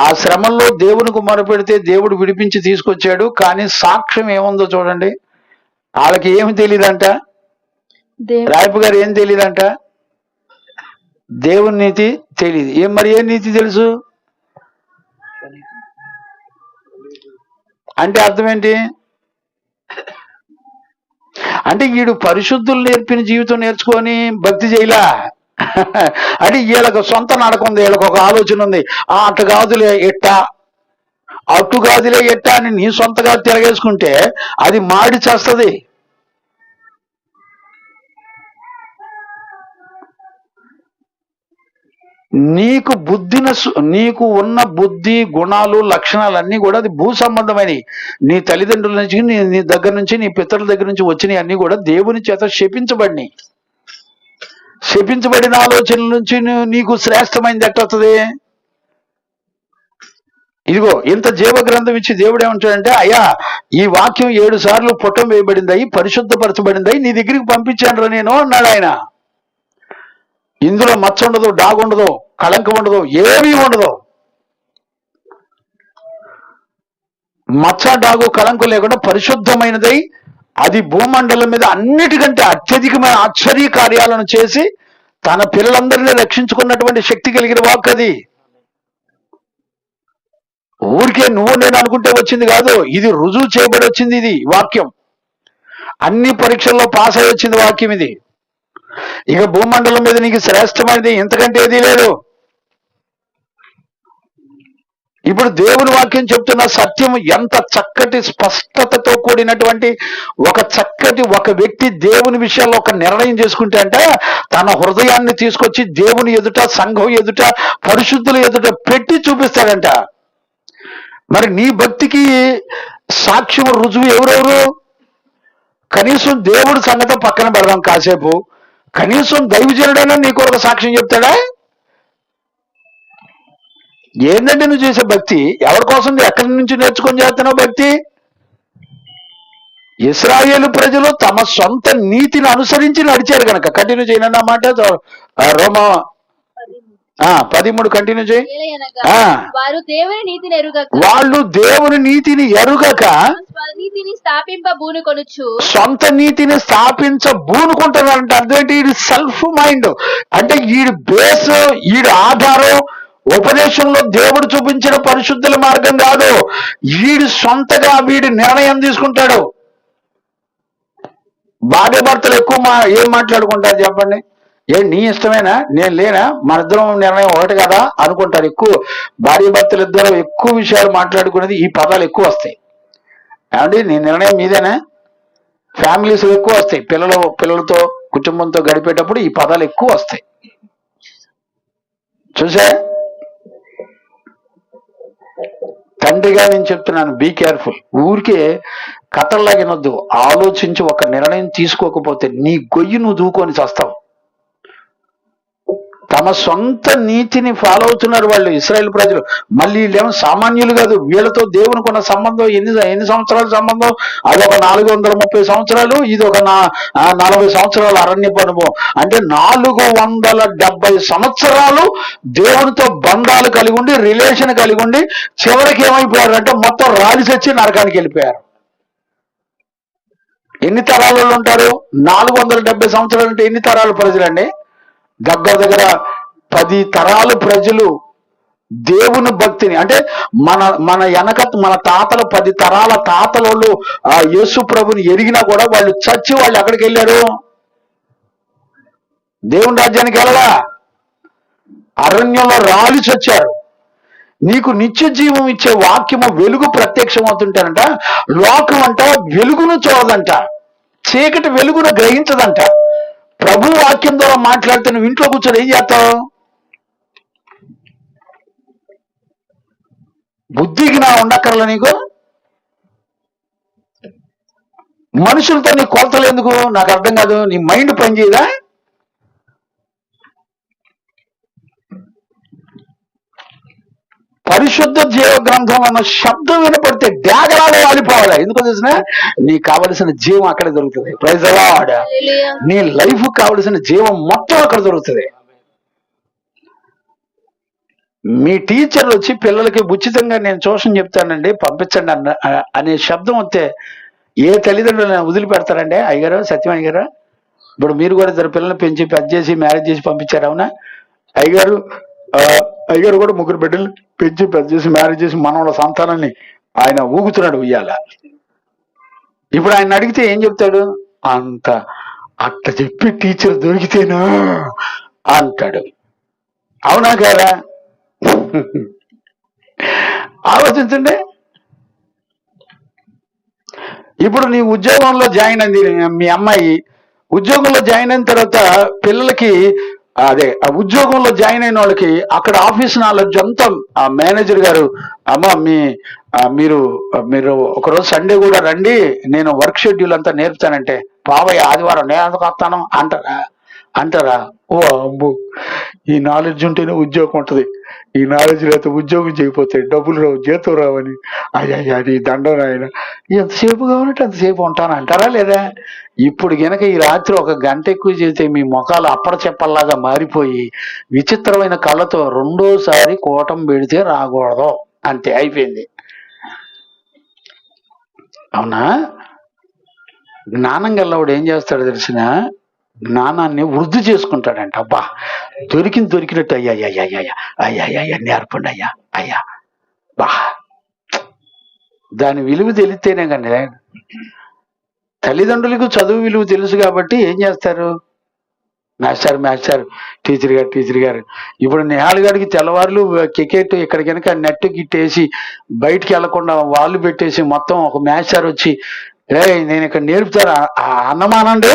ఆ శ్రమల్లో దేవునికి మొరపెడితే దేవుడు విడిపించి తీసుకొచ్చాడు. కానీ సాక్ష్యం ఏముందో చూడండి. వాళ్ళకి ఏమి తెలియదంట, రాయపు గారు ఏం తెలియదంట, దేవుని నీతి తెలియదు. మరి ఏం నీతి తెలుసు అంటే అర్థం ఏంటి? అంటే వీడు పరిశుద్ధులు నేర్పిన జీవితం నేర్చుకొని భక్తి చేయలా అంటే వీళ్ళకి సొంత నడకుంది, వీళ్ళకి ఒక ఆలోచన ఉంది. అటు కాదులే ఎట్టా, అటు కాదులే ఎట్టా అని నీ సొంతగా తిరగేసుకుంటే అది మాడి చేస్తుంది. నీకు ఉన్న బుద్ధి, గుణాలు, లక్షణాలన్నీ కూడా అది భూ సంబంధమైనవి. నీ తల్లిదండ్రుల నుంచి, నీ దగ్గర నుంచి, నీ పితరుల దగ్గర నుంచి వచ్చినవి అన్ని కూడా దేవుని చేత శపించబడినాయి. శపించబడిన ఆలోచనల నుంచి నీకు శ్రేష్టమైనది ఎట్టొస్తుంది? ఇదిగో ఇంత జీవ గ్రంథం ఇచ్చి దేవుడు ఏమంటాడంటే, అయ్యా ఈ వాక్యం 7 సార్లు పుటం వేయబడింది, పరిశుద్ధపరచబడింది, నీ దగ్గరికి పంపించాను నేను అన్నాడు ఆయన. ఇందులో మచ్చ ఉండదు, డాగు ఉండదు, కళంకం ఉండదు, ఏమీ ఉండదు. మచ్చ డాగు కళంకం లేకుండా పరిశుద్ధమైనదై అది భూమండలం మీద అన్నిటికంటే అత్యధికమైన ఆశ్చర్య కార్యాలను చేసి తన పిల్లలందరినీ రక్షించుకున్నటువంటి శక్తి కలిగిన వాక్ అది. ఊరికే నువ్వు నేను అనుకుంటే వచ్చింది కాదు, ఇది రుజువు చేయబడి వచ్చింది. ఇది వాక్యం అన్ని పరీక్షల్లో పాస్ అయి వచ్చింది వాక్యం ఇది. ఇక భూమండలం మీద నీకు శ్రేష్టమైనది ఇంతకంటే ఏదీ లేదు. ఇప్పుడు దేవుని వాక్యం చెప్తున్న సత్యం ఎంత చక్కటి స్పష్టతతో కూడినటువంటి ఒక వ్యక్తి దేవుని విషయాల్లో ఒక నిర్ణయం చేసుకుంటే అంటే తన హృదయాన్ని తీసుకొచ్చి దేవుని ఎదుట, సంఘం ఎదుట, పరిశుద్ధుల ఎదుట పెట్టి చూపిస్తాడంట. మరి నీ భక్తికి సాక్ష్యం రుజువు ఎవరెవరు? కనీసం దేవుడి సంగతి పక్కన పెడదాం కాసేపు, కనీసం దైవజనుడైనా నీకు ఒక సాక్ష్యం చెప్తాడా? ఏంటంటే నువ్వు చేసే భక్తి ఎవరి కోసం, ఎక్కడి నుంచి నేర్చుకొని చేస్తున్నావు భక్తి? ఇశ్రాయేలు ప్రజలు తమ సొంత నీతిని అనుసరించి నడిచారు కనుక. కంటిన్యూ చేయను అన్నమాట. రోమా 13 కంటిన్యూ చేయి. వారు దేవుని నీతిని ఎరుగక, వాళ్ళు దేవుని నీతిని ఎరుగక నీతిని స్థాపింపబూనుకొనుచు, సొంత నీతిని స్థాపించబూనుకుంటున్నారంట. అదేంటి? ఇది సెల్ఫ్ మైండ్ అంటే ఈడు బేస్, ఈడు ఆధారం ఉపదేశంలో దేవుడు చూపించిన పరిశుద్ధుల మార్గం కాదు. వీడి సొంతగా వీడి నిర్ణయం తీసుకుంటాడు. భార్య భర్తలు ఎక్కువ ఏం మాట్లాడుకుంటారు చెప్పండి? నీ ఇష్టమేనా, నేను లేనా, మన ఇద్దరం నిర్ణయం ఒకటి కదా అనుకుంటారు. ఎక్కువ భార్య భర్తలు ఇద్దరు ఎక్కువ విషయాలు మాట్లాడుకునేది ఈ పదాలు ఎక్కువ వస్తాయి. ఏమండి నీ నిర్ణయం మీదేనా? ఫ్యామిలీస్ ఎక్కువ వస్తాయి. పిల్లలతో కుటుంబంతో గడిపేటప్పుడు ఈ పదాలు ఎక్కువ వస్తాయి. చూసా? తండ్రిగా నేను చెప్తున్నాను, బీ కేర్ఫుల్. ఊరికే కథల్లాగినొద్దు. ఆలోచించి ఒక నిర్ణయం తీసుకోకపోతే నీ గొయ్యి నువ్వు దూకొని చేస్తావు. తమ సొంత నీతిని ఫాలో అవుతున్నారు వాళ్ళు, ఇశ్రాయేలు ప్రజలు. మళ్ళీ వీళ్ళేమో సామాన్యులు కాదు. వీళ్ళతో దేవునికి ఉన్న సంబంధం ఎన్ని సంవత్సరాల సంబంధం? అదొక 430 సంవత్సరాలు, ఇది ఒక 40 సంవత్సరాల అరణ్యపు అనుభవం. అంటే 470 సంవత్సరాలు దేవునితో బంధాలు కలిగి ఉండి, రిలేషన్ కలిగి ఉండి, చివరికి ఏమైపోయారు అంటే మొత్తం రాలి చచ్చి నరకానికి వెళ్ళిపోయారు. ఎన్ని తరాలలో ఉంటారు? 470 సంవత్సరాలు అంటే ఎన్ని తరాల ప్రజలండి? దగ్గర 10 తరాల ప్రజలు దేవుని భక్తిని, అంటే మన తాతల 10 తరాల తాతలు ఆ యేసు ప్రభుని ఎరిగినా కూడా వాళ్ళు చచ్చి వాళ్ళు ఎక్కడికి వెళ్ళారు? దేవుని రాజ్యానికి వెళ్ళలా, అరణ్యంలో రాలి చచ్చారు. నీకు నిత్య జీవం ఇచ్చే వాక్యము వెలుగు ప్రత్యక్షం అవుతుంటానంట. లోకం అంట వెలుగును చూడదంట, చీకటి వెలుగును గ్రహించదంట. ప్రభు వాక్యం ద్వారా మాట్లాడితే నువ్వు ఇంట్లో కూర్చొని ఏం చేస్తావు? బుద్ధికి నా ఉండక్కర్లా నీకు? మనుషులతో నీ కొలతలు ఎందుకు? నాకు అర్థం కాదు. నీ మైండ్ పనిచేయదా? పరిశుద్ధ జీవ గ్రంథం అన్న శబ్దం వినపడితే డ్యాగలాగా వాలిపోవాలి. ఎందుకో తెలిసిన నీకు కావలసిన జీవం అక్కడే దొరుకుతుంది. Praise the Lord. నీ లైఫ్ కావలసిన జీవం మొత్తం అక్కడ దొరుకుతుంది. మీ టీచర్లు వచ్చి పిల్లలకి ఉచితంగా నేను ట్యూషన్ చెప్తానండి పంపించండి అనే శబ్దం వస్తే ఏ తల్లిదండ్రులు వదిలిపెడతారండి? అయ్యగారు, సత్యం అయ్యగారు, ఇప్పుడు మీరు కూడా ఇద్దరు పిల్లల్ని పెంచి పెద్ద చేసి మ్యారేజ్ చేసి పంపించారు, అవునా? అయ్యగారు కూడా 3 బిడ్డలు పెంచి పెద్ద చేసి మ్యారేజ్ చేసి మనవల సంతానాన్ని ఆయన ఊగుతున్నాడు ఉయ్యాల. ఇప్పుడు ఆయన అడిగితే ఏం చెప్తాడు? అట్ట చెప్పి టీచర్ దొరికితేనా అంటాడు. అవునా కాదా? ఆలోచించండి. ఇప్పుడు నీ ఉద్యోగంలో జాయిన్ అయింది మీ అమ్మాయి. ఉద్యోగంలో జాయిన్ అయిన తర్వాత పిల్లలకి అదే ఉద్యోగంలో జాయిన్ అయిన వాళ్ళకి అక్కడ ఆఫీస్ నాలెడ్జ్ అంతా ఆ మేనేజర్ గారు, అమ్మ మీరు ఒకరోజు సండే కూడా రండి, నేను వర్క్ షెడ్యూల్ అంతా నేర్పుతానంటే, బాబాయ్ ఆదివారం నేను ఎందుకు వస్తాను అంటారా? ఓ అబ్బో, ఈ నాలెడ్జ్ ఉంటేనే ఉద్యోగం ఉంటుంది, ఈ నాలెడ్జ్ లేకపోతే ఉద్యోగం చేయకపోతే డబ్బులు రావు, జీతం రావని, అయ్యా నీ దండం ఆయన, ఎంతసేపు కావాలంటే అంతసేపు ఉంటాను అంటారా లేదా? ఇప్పుడు గనక ఈ రాత్రి 1 గంట ఎక్కువ చేస్తే మీ ముఖాలు అప్పడ చెప్పల్లాగా మారిపోయి విచిత్రమైన కళ్ళతో రెండోసారి కూటం పెడితే రాకూడదు, అంతే అయిపోయింది. అవునా? జ్ఞానం గల్లవాడు ఏం చేస్తాడో తెలిసిన, జ్ఞానాన్ని వృద్ధి చేసుకుంటాడంట. అబ్బా, దొరికినట్టు అయ్యా నేర్పండి అయ్యా బా. దాని విలువ తెలిస్తేనే కానీ, తల్లిదండ్రులకు చదువు విలువ తెలుసు కాబట్టి ఏం చేస్తారు, మాస్టర్ టీచర్ గారు ఇప్పుడు నిహాల్ గారికి తెల్లవారులు క్రికెట్ ఇక్కడ కనుక నెట్ గిట్టేసి బయటికి వెళ్లకుండా వాళ్ళు పెట్టేసి మొత్తం ఒక మాస్టర్ వచ్చి, నేను ఇక్కడ నేర్పుతారా అన్నమానండి,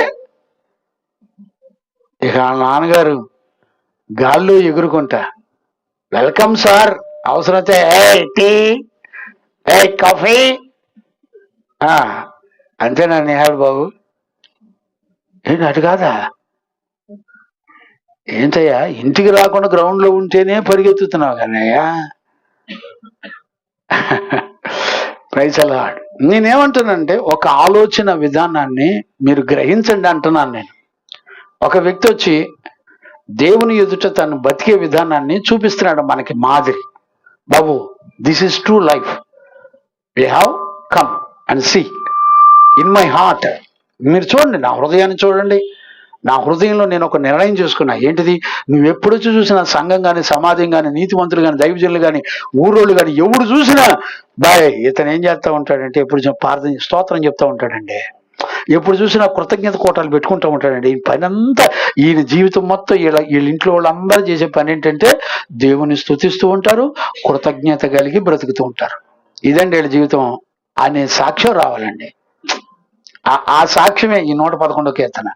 ఇక నాన్నగారు గాల్లో ఎగురుకుంటా, వెల్కమ్ సార్, అవసరమైతే టీ కాఫీ, అంతేనా నిహాల్ బాబు? ఏంటి అటు కాదా? ఏంటయ్యా ఇంటికి రాకుండా గ్రౌండ్ లో ఉంటేనే పరిగెత్తుతున్నావు కన్నయ్యా. ప్రైజ్ అలాడ్. నేనేమంటానంటే ఒక ఆలోచన విధానాన్ని మీరు గ్రహించండి అంటున్నాను నేను. ఒక వ్యక్తి వచ్చి దేవుని ఎదుట తను బతికే విధానాన్ని చూపిస్తున్నాడు మనకి మాదిరి. బాబు, this is true life, we have come and see in my heart. మీరు చూడండి, నా హృదయాన్ని చూడండి. నా హృదయంలో నేను ఒక నిర్ణయం చేసుకున్నా. ఏంటిది? నువ్వు ఎప్పుడు చూసినా సంఘం కానీ, సమాజం కానీ, నీతివంతులు కానీ, దైవజనులు కానీ, ఊరోళ్ళు కానీ, ఎవడు చూసినా బాయ్ ఇతను ఏం చేస్తూ ఉంటాడంటే ఎప్పుడు ప్రార్థన స్తోత్రం చెప్తా ఉంటాడండి, ఎప్పుడు చూసినా కృతజ్ఞత కోటాలు పెట్టుకుంటూ ఉంటాడండి. ఈ పని అంతా ఈయన జీవితం మొత్తం వీళ్ళ ఇంట్లో వాళ్ళందరూ చేసే పని ఏంటంటే దేవుని స్తుతిస్తూ ఉంటారు, కృతజ్ఞత కలిగి బ్రతుకుతూ ఉంటారు. ఇదండి వీళ్ళ జీవితం అనే సాక్ష్యం రావాలండి. ఆ సాక్ష్యమే ఈ 111వ కీర్తన.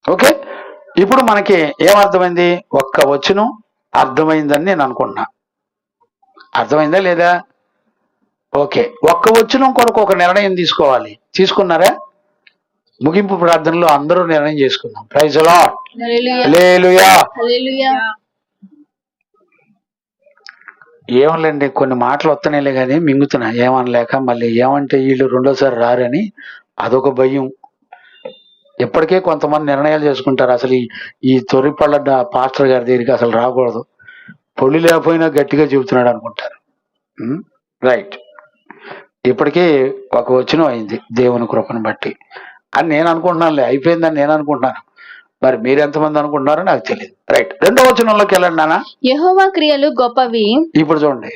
ఓకే, ఇప్పుడు మనకి ఏమర్థమైంది? ఒక్క వచనం అర్థమైందని నేను అనుకుంటున్నా. అర్థమైందా లేదా? ఓకే, ఒక్క వచనం కొరకు ఒక నిర్ణయం తీసుకోవాలి. తీసుకున్నారా? ముగింపు ప్రార్థనలో అందరూ నిర్ణయం చేసుకుందాం. Praise the Lord. హల్లెలూయా. ఏమలేండి, కొన్ని మాటలు వస్తున్నాయిలే కానీ మింగుతున్నా ఏమనలేక, మళ్ళీ ఏమంటే వీళ్ళు రెండోసారి రారని అదొక భయం. ఇప్పటికే కొంతమంది నిర్ణయాలు చేసుకుంటారు, అసలు ఈ తొర్రిపళ్ళ పాస్టర్ గారి దగ్గరికి అసలు రాకూడదు, పొలి లేకపోయినా గట్టిగా చెబుతున్నాడు అనుకుంటారు. రైట్, ఇప్పటికీ ఒక వచనం అయింది దేవుని కృపను బట్టి అని నేను అనుకుంటున్నానులే, అయిపోయిందని నేను అనుకుంటున్నాను. మరి మీరు ఎంతమంది అనుకుంటున్నారో నాకు తెలియదు. రైట్, 2వ వచనంలోకి వెళ్ళండి నాన్న. యెహోవా క్రియలు గొప్పవి. ఇప్పుడు చూడండి,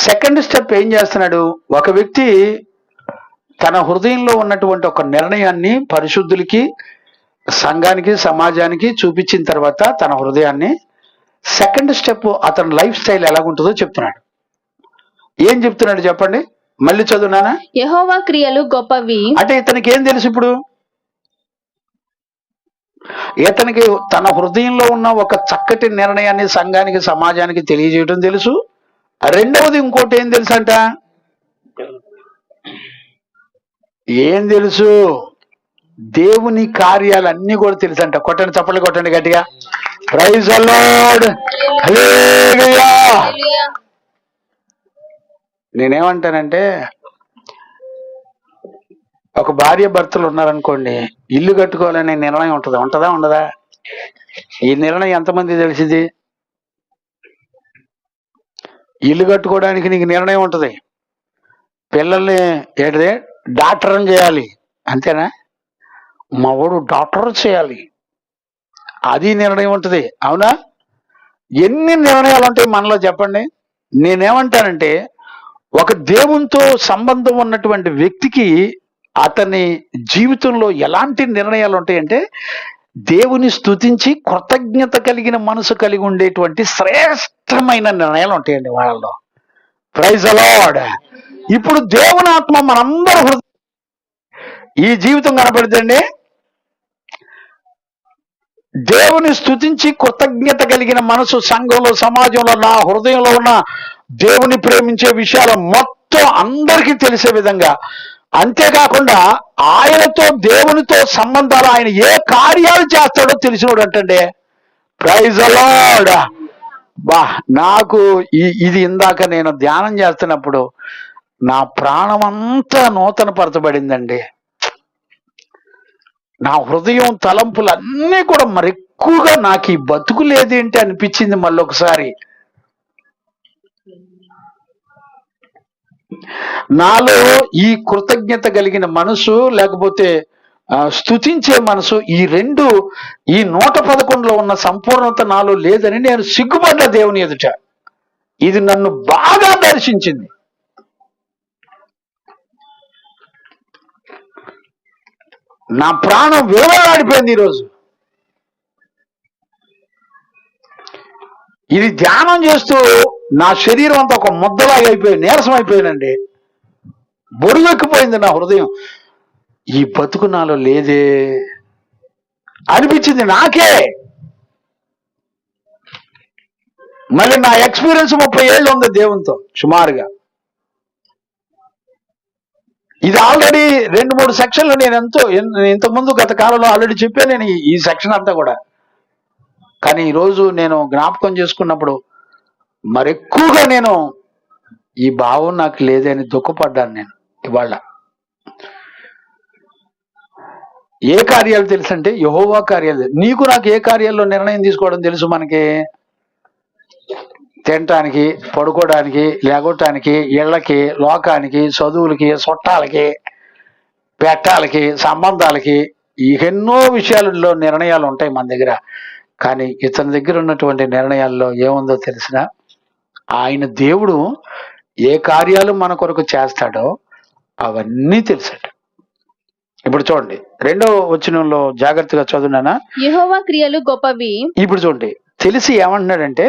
సెకండ్ స్టెప్ ఏం చేస్తున్నాడు? ఒక వ్యక్తి తన హృదయంలో ఉన్నటువంటి ఒక నిర్ణయాన్ని పరిశుద్ధులకి, సంఘానికి, సమాజానికి చూపించిన తర్వాత తన హృదయాన్ని, సెకండ్ స్టెప్ అతని లైఫ్ స్టైల్ ఎలాగుంటుందో చెప్తున్నాడు. ఏం చెప్తున్నాడు చెప్పండి, మళ్ళీ చదువునానా? యెహోవా క్రియలు గొప్పవి. అంటే ఇతనికి ఏం తెలుసు? ఇప్పుడు ఇతనికి తన హృదయంలో ఉన్న ఒక చక్కటి నిర్ణయాన్ని సంఘానికి, సమాజానికి తెలియజేయడం తెలుసు. రెండవది ఇంకోటి ఏం తెలుసు అంట? ఏం తెలుసు? దేవుని కార్యాలన్నీ కూడా తెలుసు అంట. కొట్టండి, చప్పట్లు కొట్టండి గట్టిగా. Praise the Lord. హల్లెలూయా. నేనేమంటానంటే, ఒక భార్య భర్తలు ఉన్నారనుకోండి, ఇల్లు కట్టుకోవాలనే నిర్ణయం ఉంటుందా ఉండదా? ఈ నిర్ణయం ఎంతమంది తెలిసింది? ఇల్లు కట్టుకోవడానికి నీకు నిర్ణయం ఉంటుంది. పిల్లల్ని ఏంటిదే డాక్టర్ని చేయాలి, అంతేనా? మగడు డాక్టర్ చేయాలి, అది నిర్ణయం ఉంటుంది. అవునా? ఎన్ని నిర్ణయాలు ఉంటాయి మనలో చెప్పండి. నేనేమంటానంటే, ఒక దేవునితో సంబంధం ఉన్నటువంటి వ్యక్తికి అతని జీవితంలో ఎలాంటి నిర్ణయాలు ఉంటాయంటే, దేవుని స్తుతించి కృతజ్ఞత కలిగిన మనసు కలిగి ఉండేటువంటి శ్రేష్టమైన నిర్ణయాలు ఉంటాయండి వాళ్ళలో. Praise the Lord. ఇప్పుడు దేవుని ఆత్మ మనందరూ ఈ జీవితం కనపడుతుంది. దేవుని స్తుతించి కృతజ్ఞత కలిగిన మనసు సంఘంలో, సమాజంలో, నా హృదయంలో ఉన్న దేవుని ప్రేమించే విషయాలు మొత్తం అందరికీ తెలిసే విధంగా అంతేకాకుండా ఆయనతో దేవునితో సంబంధాలు, ఆయన ఏ కార్యాలు చేస్తాడో తెలిసినోడు అంటండి. Praise the Lord. బా, నాకు ఇది ఇందాక నేను ధ్యానం చేస్తున్నప్పుడు నా ప్రాణం అంతా నూతన పరచబడిందండి. నా హృదయం తలంపులు అన్నీ కూడా మరి ఎక్కువగా నాకు ఈ బతుకు లేదేంటి అనిపించింది మళ్ళొకసారి. నాలో ఈ కృతజ్ఞత కలిగిన మనసు, లేకపోతే స్తుతించే మనసు, ఈ రెండు, ఈ 111లో ఉన్న సంపూర్ణత నాలో లేదని నేను సిగ్గుపడ్డ దేవుని ఎదుట. ఇది నన్ను బాగా దర్శించింది. నా ప్రాణం విలువలాడిపోయింది ఈరోజు. ఇది ధ్యానం చేస్తూ నా శరీరం అంతా ఒక ముద్దలాగా అయిపోయి నీరసం అయిపోయానండి. బొరుగెక్కిపోయింది నా హృదయం. ఈ బతుకు నాలో లేదే అనిపించింది నాకే. మళ్ళీ నా ఎక్స్పీరియన్స్ 30 ఏళ్ళు ఉంది దేవునితో సుమారుగా. ఇది ఆల్రెడీ 2-3 సెక్షన్లు నేను ఇంతకుముందు గత కాలంలో ఆల్రెడీ చెప్పాను నేను ఈ సెక్షన్ అంతా కూడా. కానీ ఈరోజు నేను జ్ఞాపకం చేసుకున్నప్పుడు మరెక్కువగా నేను ఈ భావం నాకు లేదని దుఃఖపడ్డాను నేను ఇవాళ. ఏ కార్యాలు తెలుసు అంటే యెహోవా కార్యాలు. నీకు నాకు ఏ కార్యాల్లో నిర్ణయం తీసుకోవడం తెలుసు? మనకి తినటానికి, పడుకోవడానికి, లేగొట్టడానికి, ఇళ్ళకి, లోకానికి, చదువులకి, చుట్టాలకి, పెట్టాలకి, సంబంధాలకి, ఎన్నో విషయాలలో నిర్ణయాలు ఉంటాయి మన దగ్గర. కానీ ఇతని దగ్గర ఉన్నటువంటి నిర్ణయాల్లో ఏముందో తెలిసిన, ఆయన దేవుడు ఏ కార్యాలు మన కొరకు చేస్తాడో అవన్నీ తెలుసట. ఇప్పుడు చూడండి 2వ వచనంలో జాగ్రత్తగా చదువునానా. యెహోవా క్రియలు గొప్పవి. ఇప్పుడు చూడండి, తెలిసి ఏమంటున్నాడంటే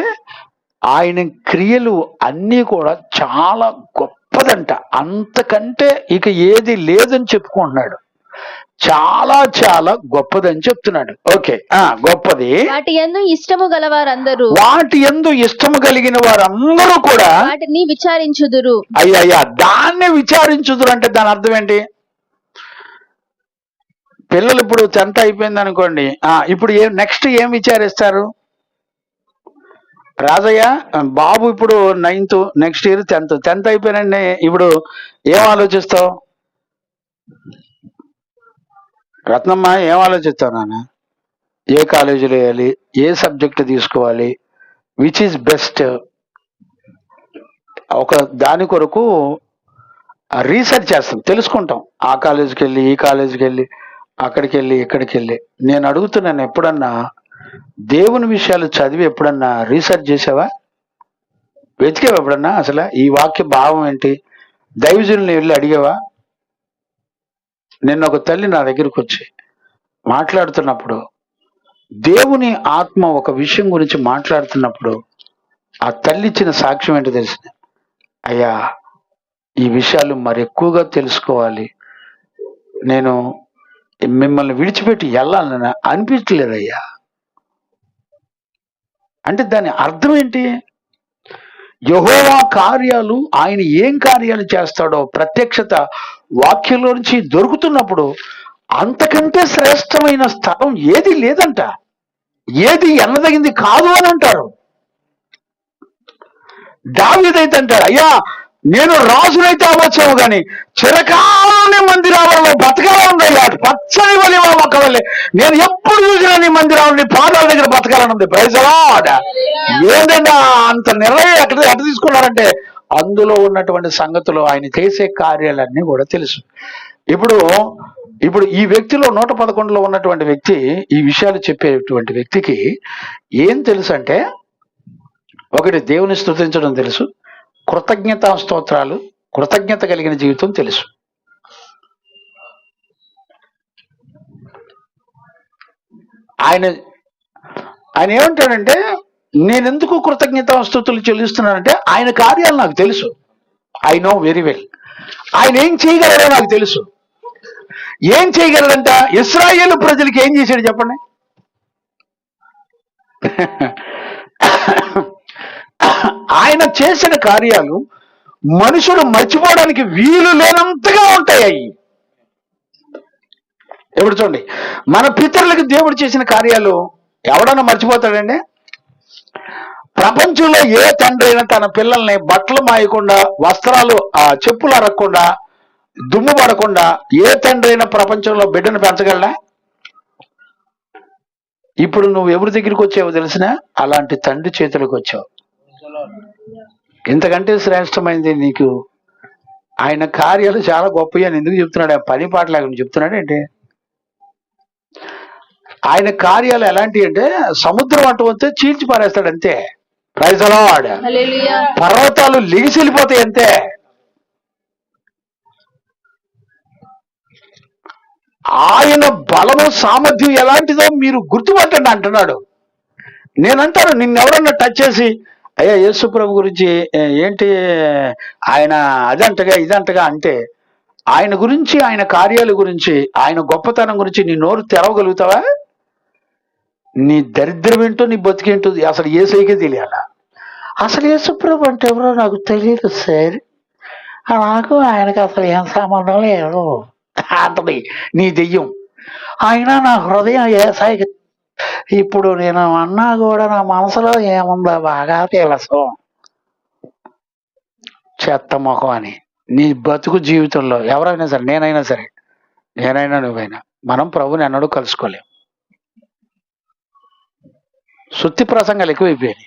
ఆయన క్రియలు అన్నీ కూడా చాలా గొప్పదంట. అంతకంటే ఇక ఏది లేదని చెప్పుకుంటున్నాడు. చాలా చాలా గొప్పదని చెప్తున్నాడు. ఓకే, గొప్పది. వాటి యందు ఇష్టము గలవారందరూ, వాటి యందు ఇష్టము కలిగిన వారందరూ కూడా వాటిని విచారించుదురు. అయ్యా, దాన్ని విచారించుదురు అంటే దాని అర్థం ఏంటి? పిల్లలు ఇప్పుడు 10th అయిపోయింది అనుకోండి, ఇప్పుడు నెక్స్ట్ ఏం విచారిస్తారు? రాజయ్య బాబు ఇప్పుడు 9th, నెక్స్ట్ ఇయర్ 10th అయిపోయినండి, ఇప్పుడు ఏం ఆలోచిస్తావు? రత్నమ్మ ఏం ఆలోచిస్తావు నాన్న? ఏ కాలేజీలో వేయాలి, ఏ సబ్జెక్ట్ తీసుకోవాలి, విచ్ ఈజ్ బెస్ట్, ఒక దాని కొరకు రీసెర్చ్ చేస్తాం, తెలుసుకుంటాం. ఆ కాలేజీకి వెళ్ళి, ఈ కాలేజీకి వెళ్ళి, అక్కడికి వెళ్ళి, ఇక్కడికి వెళ్ళి. నేను అడుగుతున్నాను, ఎప్పుడన్నా దేవుని విషయాలు చదివి ఎప్పుడన్నా రీసెర్చ్ చేసావా? వెతికావా ఎప్పుడన్నా? అసలు ఈ వాక్య భావం ఏంటి? దైవజనుల్ని వెళ్ళి అడిగావా? నిన్న ఒక తల్లి నా దగ్గరకు వచ్చి మాట్లాడుతున్నప్పుడు, దేవుని ఆత్మ ఒక విషయం గురించి మాట్లాడుతున్నప్పుడు ఆ తల్లి ఇచ్చిన సాక్ష్యం ఏంటో తెలిసిన, అయ్యా ఈ విషయాలు మరి ఎక్కువగా తెలుసుకోవాలి, నేను మిమ్మల్ని విడిచిపెట్టి వెళ్ళాలని అనిపించలేదయ్యా. అంటే దాని అర్థం ఏంటి? యెహోవా కార్యాలు, ఆయన ఏం కార్యాలు చేస్తాడో ప్రత్యక్షత వాక్యంలో నుంచి దొరుకుతున్నప్పుడు అంతకంటే శ్రేష్టమైన స్థలం ఏది లేదంట. ఏది ఎన్నదగింది కాదు అని అంటారు. దావీదైతే అంటాడు, అయ్యా నేను రాజునైతే అవ్వచ్చేమో కానీ చిరకాలని మందిరాలలో బతకాలనుందయ్యా, పచ్చని వలి ఒక వల్లే నేను ఎప్పుడు చూసినా నీ మందిరాలు, నీ పాదాల దగ్గర బతకాలనుంది. Praise the lord. ఏంటంటే అంత నిర్ణయం ఎక్కడ తీసుకున్నారంటే అందులో ఉన్నటువంటి సంగతులు, ఆయన చేసే కార్యాలన్నీ కూడా తెలుసు. ఇప్పుడు ఈ వ్యక్తిలో 111లో ఉన్నటువంటి వ్యక్తి, ఈ విషయాలు చెప్పేటువంటి వ్యక్తికి ఏం తెలుసు అంటే, ఒకటి దేవుని స్తుతించడం తెలుసు, కృతజ్ఞతా స్తోత్రాలు, కృతజ్ఞత కలిగిన జీవితం తెలుసు. ఆయన ఏమంటాడంటే, నేనెందుకు కృతజ్ఞతా స్తుతులు చెల్లిస్తున్నానంటే ఆయన కార్యాలు నాకు తెలుసు. I know very well. ఆయన ఏం చేయగలడో నాకు తెలుసు. ఏం చేయగలడంట? ఇశ్రాయేలు ప్రజలకి ఏం చేశాడు చెప్పండి? ఆయన చేసిన కార్యాలు మనుషులు మర్చిపోవడానికి వీలు లేనంతగా ఉంటాయి అవి. ఇప్పుడు చూడండి, మన పితరులకు దేవుడు చేసిన కార్యాలు ఎవడన్నా మర్చిపోతాడండి? ప్రపంచంలో ఏ తండ్రి అయినా తన పిల్లల్ని బట్టలు మాయకుండా, వస్త్రాలు చెప్పులు అరగకుండా, దుమ్ము పడకుండా ఏ తండ్రి అయినా ప్రపంచంలో బిడ్డను పెంచగలడా? ఇప్పుడు నువ్వు ఎవరి దగ్గరికి వచ్చావో తెలిసిన? అలాంటి తండ్రి చేతులకు వచ్చావు. ఇంతకంటే శ్రేష్టమైంది నీకు ఆయన కార్యాలు చాలా గొప్పవి అని ఎందుకు చెప్తున్నాడు? ఆ పని పాట లేకుండా చెప్తున్నాడు ఏంటి? ఆయన కార్యాలు ఎలాంటివి అంటే సముద్రం అంటూ వస్తే చీల్చి పారేస్తాడు అంతే. Praise the Lord. హల్లెలూయా. పర్వతాలు లెగిసి వెళ్ళిపోతాయి అంతే. ఆయన బలము సామర్థ్యం ఎలాంటిదో మీరు గుర్తుపట్టండి అంటున్నాడు. నేనంటాను, నిన్నెవరన్నా టచ్ చేసి అయ్యా యేసు ప్రభు గురించి ఏంటి ఆయన అదంటగా ఇదంటగా అంటే, ఆయన గురించి, ఆయన కార్యాల గురించి, ఆయన గొప్పతనం గురించి నీ నోరు తెరవగలుగుతావా? నీ దరిద్రం ఏంటో, నీ బతికేంటో అసలు యేసయ్యకే తెలియాలా? అసలు యేసు ప్రభు అంటే ఎవరో నాకు తెలియదు సార్, నాకు ఆయనకు అసలు ఏం సంబంధం లేదు అంటది నీ దెయ్యం. అయినా నా హృదయం యేసయ్యకి ఇప్పుడు నేను అన్నా కూడా నా మనసులో ఏముందో బాగా తెలుసు. చెత్త మొహం అని నీ బతుకు జీవితంలో ఎవరైనా సరే, నేనైనా సరే, నేనైనా నువ్వైనా, మనం ప్రభుని ఎన్నడూ కలుసుకోలేం. సుత్తి ప్రసంగాలు ఎక్కువైపోయాయి.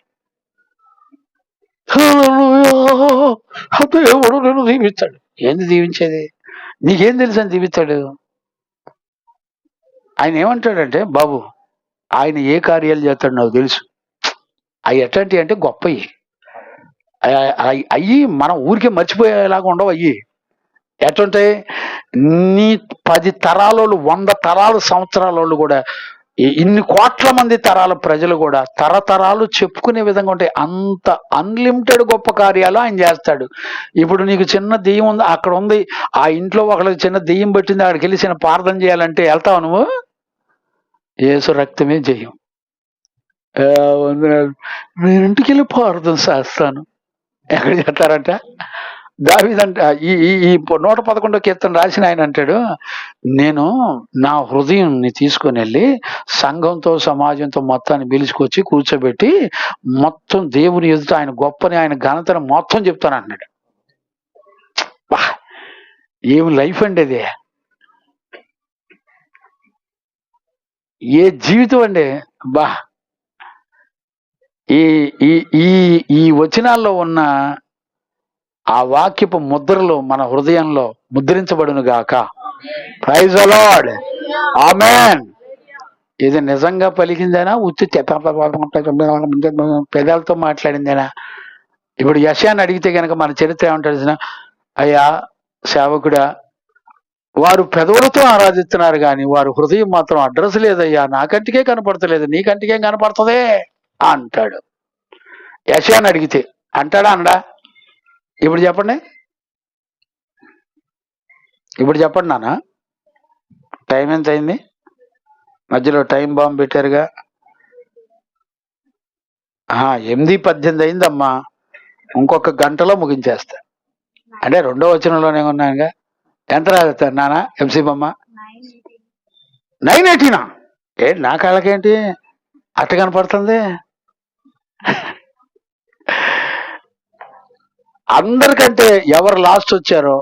దేవుడు నేను దీవిస్తాడు. ఏంది దీవించేది? నీకేం తెలుసు అని దీవిస్తాడు? ఆయన ఏమంటాడంటే, బాబు ఆయన ఏ కార్యాలు చేస్తాడు నాకు తెలుసు. అవి ఎట్లాంటివి అంటే గొప్పవి. అయ్యి మనం ఊరికే మర్చిపోయేలాగా ఉండవు. అయ్యి ఎట్లుంటాయి? నీ 10 తరాలు 100 తరాలు సంవత్సరాల కూడా, ఇన్ని కోట్ల మంది తరాల ప్రజలు కూడా తరతరాలు చెప్పుకునే విధంగా ఉంటాయి. అంత అన్లిమిటెడ్ గొప్ప కార్యాలు ఆయన చేస్తాడు. ఇప్పుడు నీకు చిన్న దెయ్యం ఉంది, అక్కడ ఉంది, ఆ ఇంట్లో ఒకళ్ళకి చిన్న దెయ్యం పట్టింది, అక్కడికి వెళ్ళి చిన్న ప్రార్థన చేయాలంటే వెళ్తావు నువ్వు? యేసు రక్తమే జయం. నేను ఇంటికి వెళ్ళి ప్రార్థన చేస్తాను. ఎక్కడ చేస్తారంట? దావీదంట ఈ ఈ 111వ కీర్తన రాసిన ఆయన అంటాడు, నేను నా హృదయంని తీసుకొని వెళ్ళి సంఘంతో సమాజంతో మొత్తాన్ని పిలుచుకొచ్చి కూర్చోబెట్టి మొత్తం దేవుని ఎదుట ఆయన గొప్పని, ఆయన ఘనతను మొత్తం చెప్తాను అన్నాడు. బా, ఏం లైఫ్ అండి అది! ఏ జీవితం అండి! బా, ఈ ఈ ఈ ఈ వచనాల్లో ఉన్న ఆ వాక్యపు ముద్రలు మన హృదయంలో ముద్రించబడును గాక. Praise the Lord. ఆమేన్. ఇది నిజంగా పలికిందేనా, ఉత్తి పెదాలతో మాట్లాడిందేనా? ఇప్పుడు యెషయాని అడిగితే కనుక మన చరిత్ర ఏమంటాడు? అయ్యా సేవకుడా, వారు పెదవులతో ఆరాధిస్తున్నారు కానీ వారు హృదయం మాత్రం అడ్రస్ లేదయ్యా, నా కంటికే కనపడతలేదు, నీ కంటికేం కనపడుతుందే అంటాడు. యెషయాని అడిగితే అంటాడా అనడా? ఇప్పుడు చెప్పండి, ఇప్పుడు చెప్పండి నాన్న. టైం ఎంత అయింది? మధ్యలో టైం బాంబు పెట్టారుగా. 8:18 అయిందమ్మా. ఇంకొక గంటలో ముగించేస్తా. అంటే 2వ వచనంలోనే ఉన్నానుగా. ఎంత రాస్తాను నాన్న ఎంసీ బొమ్మ? 9:18. ఏంటి నా కాళ్ళకేంటి అట్ట కనపడుతుంది? అందరికంటే ఎవరు లాస్ట్ వచ్చారో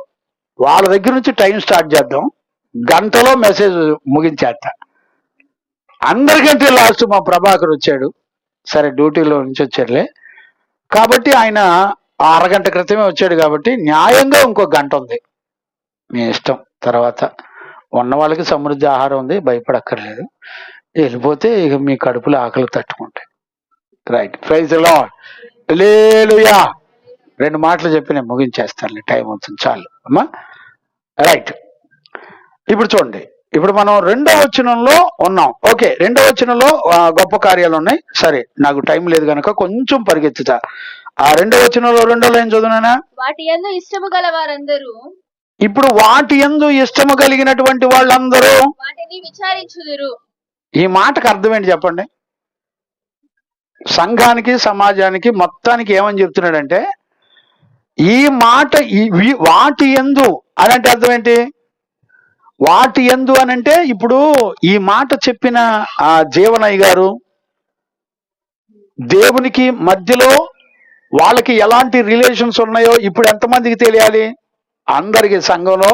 వాళ్ళ దగ్గర నుంచి టైం స్టార్ట్ చేద్దాం. గంటలో మెసేజ్ ముగించేస్తా. అందరికంటే లాస్ట్ మా ప్రభాకర్ వచ్చాడు. సరే, డ్యూటీలో నుంచి వచ్చారులే కాబట్టి ఆయన అరగంట క్రితమే వచ్చాడు కాబట్టి న్యాయంగా ఇంకో గంట ఉంది. మీ ఇష్టం. తర్వాత ఉన్న వాళ్ళకి సమృద్ధి ఆహారం ఉంది, భయపడక్కర్లేదు. వెళ్ళిపోతే ఇక మీ కడుపులో ఆకలి తట్టుకుంటాయి. Right. Praise the Lord. Hallelujah. 2 మాటలు చెప్పి నేను ముగించేస్తాను, టైం అవుతుంది చాలు అమ్మా. రైట్. ఇప్పుడు చూడండి, ఇప్పుడు మనం 2వ వచనంలో ఉన్నాం. ఓకే, 2వ వచనంలో గొప్ప కార్యాలు ఉన్నాయి. సరే, నాకు టైం లేదు కనుక కొంచెం పరిగెత్తుతా. ఆ 2వ వచనంలో 2వ లైన్ చదువునా? వాటి యందు ఇష్టము గల వారందరూ, ఇప్పుడు వాటి యందు ఇష్టము కలిగినటువంటి వాళ్ళందరూ వాటిని విచారించుదురు. ఈ మాటకు అర్థం ఏంటి చెప్పండి? సంఘానికి, సమాజానికి మొత్తానికి ఏమని చెప్తున్నాడంటే, ఈ మాట వాటి యందు అని అంటే అర్థం ఏంటి? వాటి యందు అని అంటే ఇప్పుడు ఈ మాట చెప్పిన ఆ జీవనయ్య గారు దేవునికి మధ్యలో వాళ్ళకి ఎలాంటి రిలేషన్స్ ఉన్నాయో ఇప్పుడు ఎంతమందికి తెలియాలి? అందరికి సంఘంలో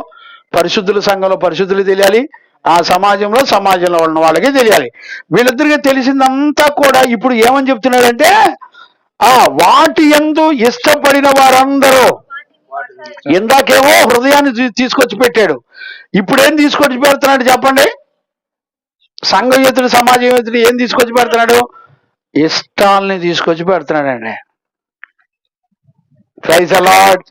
పరిశుద్ధులు తెలియాలి, ఆ సమాజంలో ఉన్న వాళ్ళకి తెలియాలి. వీళ్ళిద్దరికి తెలిసిందంతా కూడా ఇప్పుడు ఏమని చెప్తున్నాడంటే వాటి యందు ఇష్టపడిన వారందరూ. ఇందాకేమో హృదయాన్ని తీసుకొచ్చి పెట్టాడు, ఇప్పుడేం తీసుకొచ్చి పెడుతున్నాడు చెప్పండి? సంఘయుతుడు సమాజయుతుడు ఏం తీసుకొచ్చి పెడుతున్నాడు? ఇష్టాలని తీసుకొచ్చి పెడుతున్నాడండి. Praise the lord.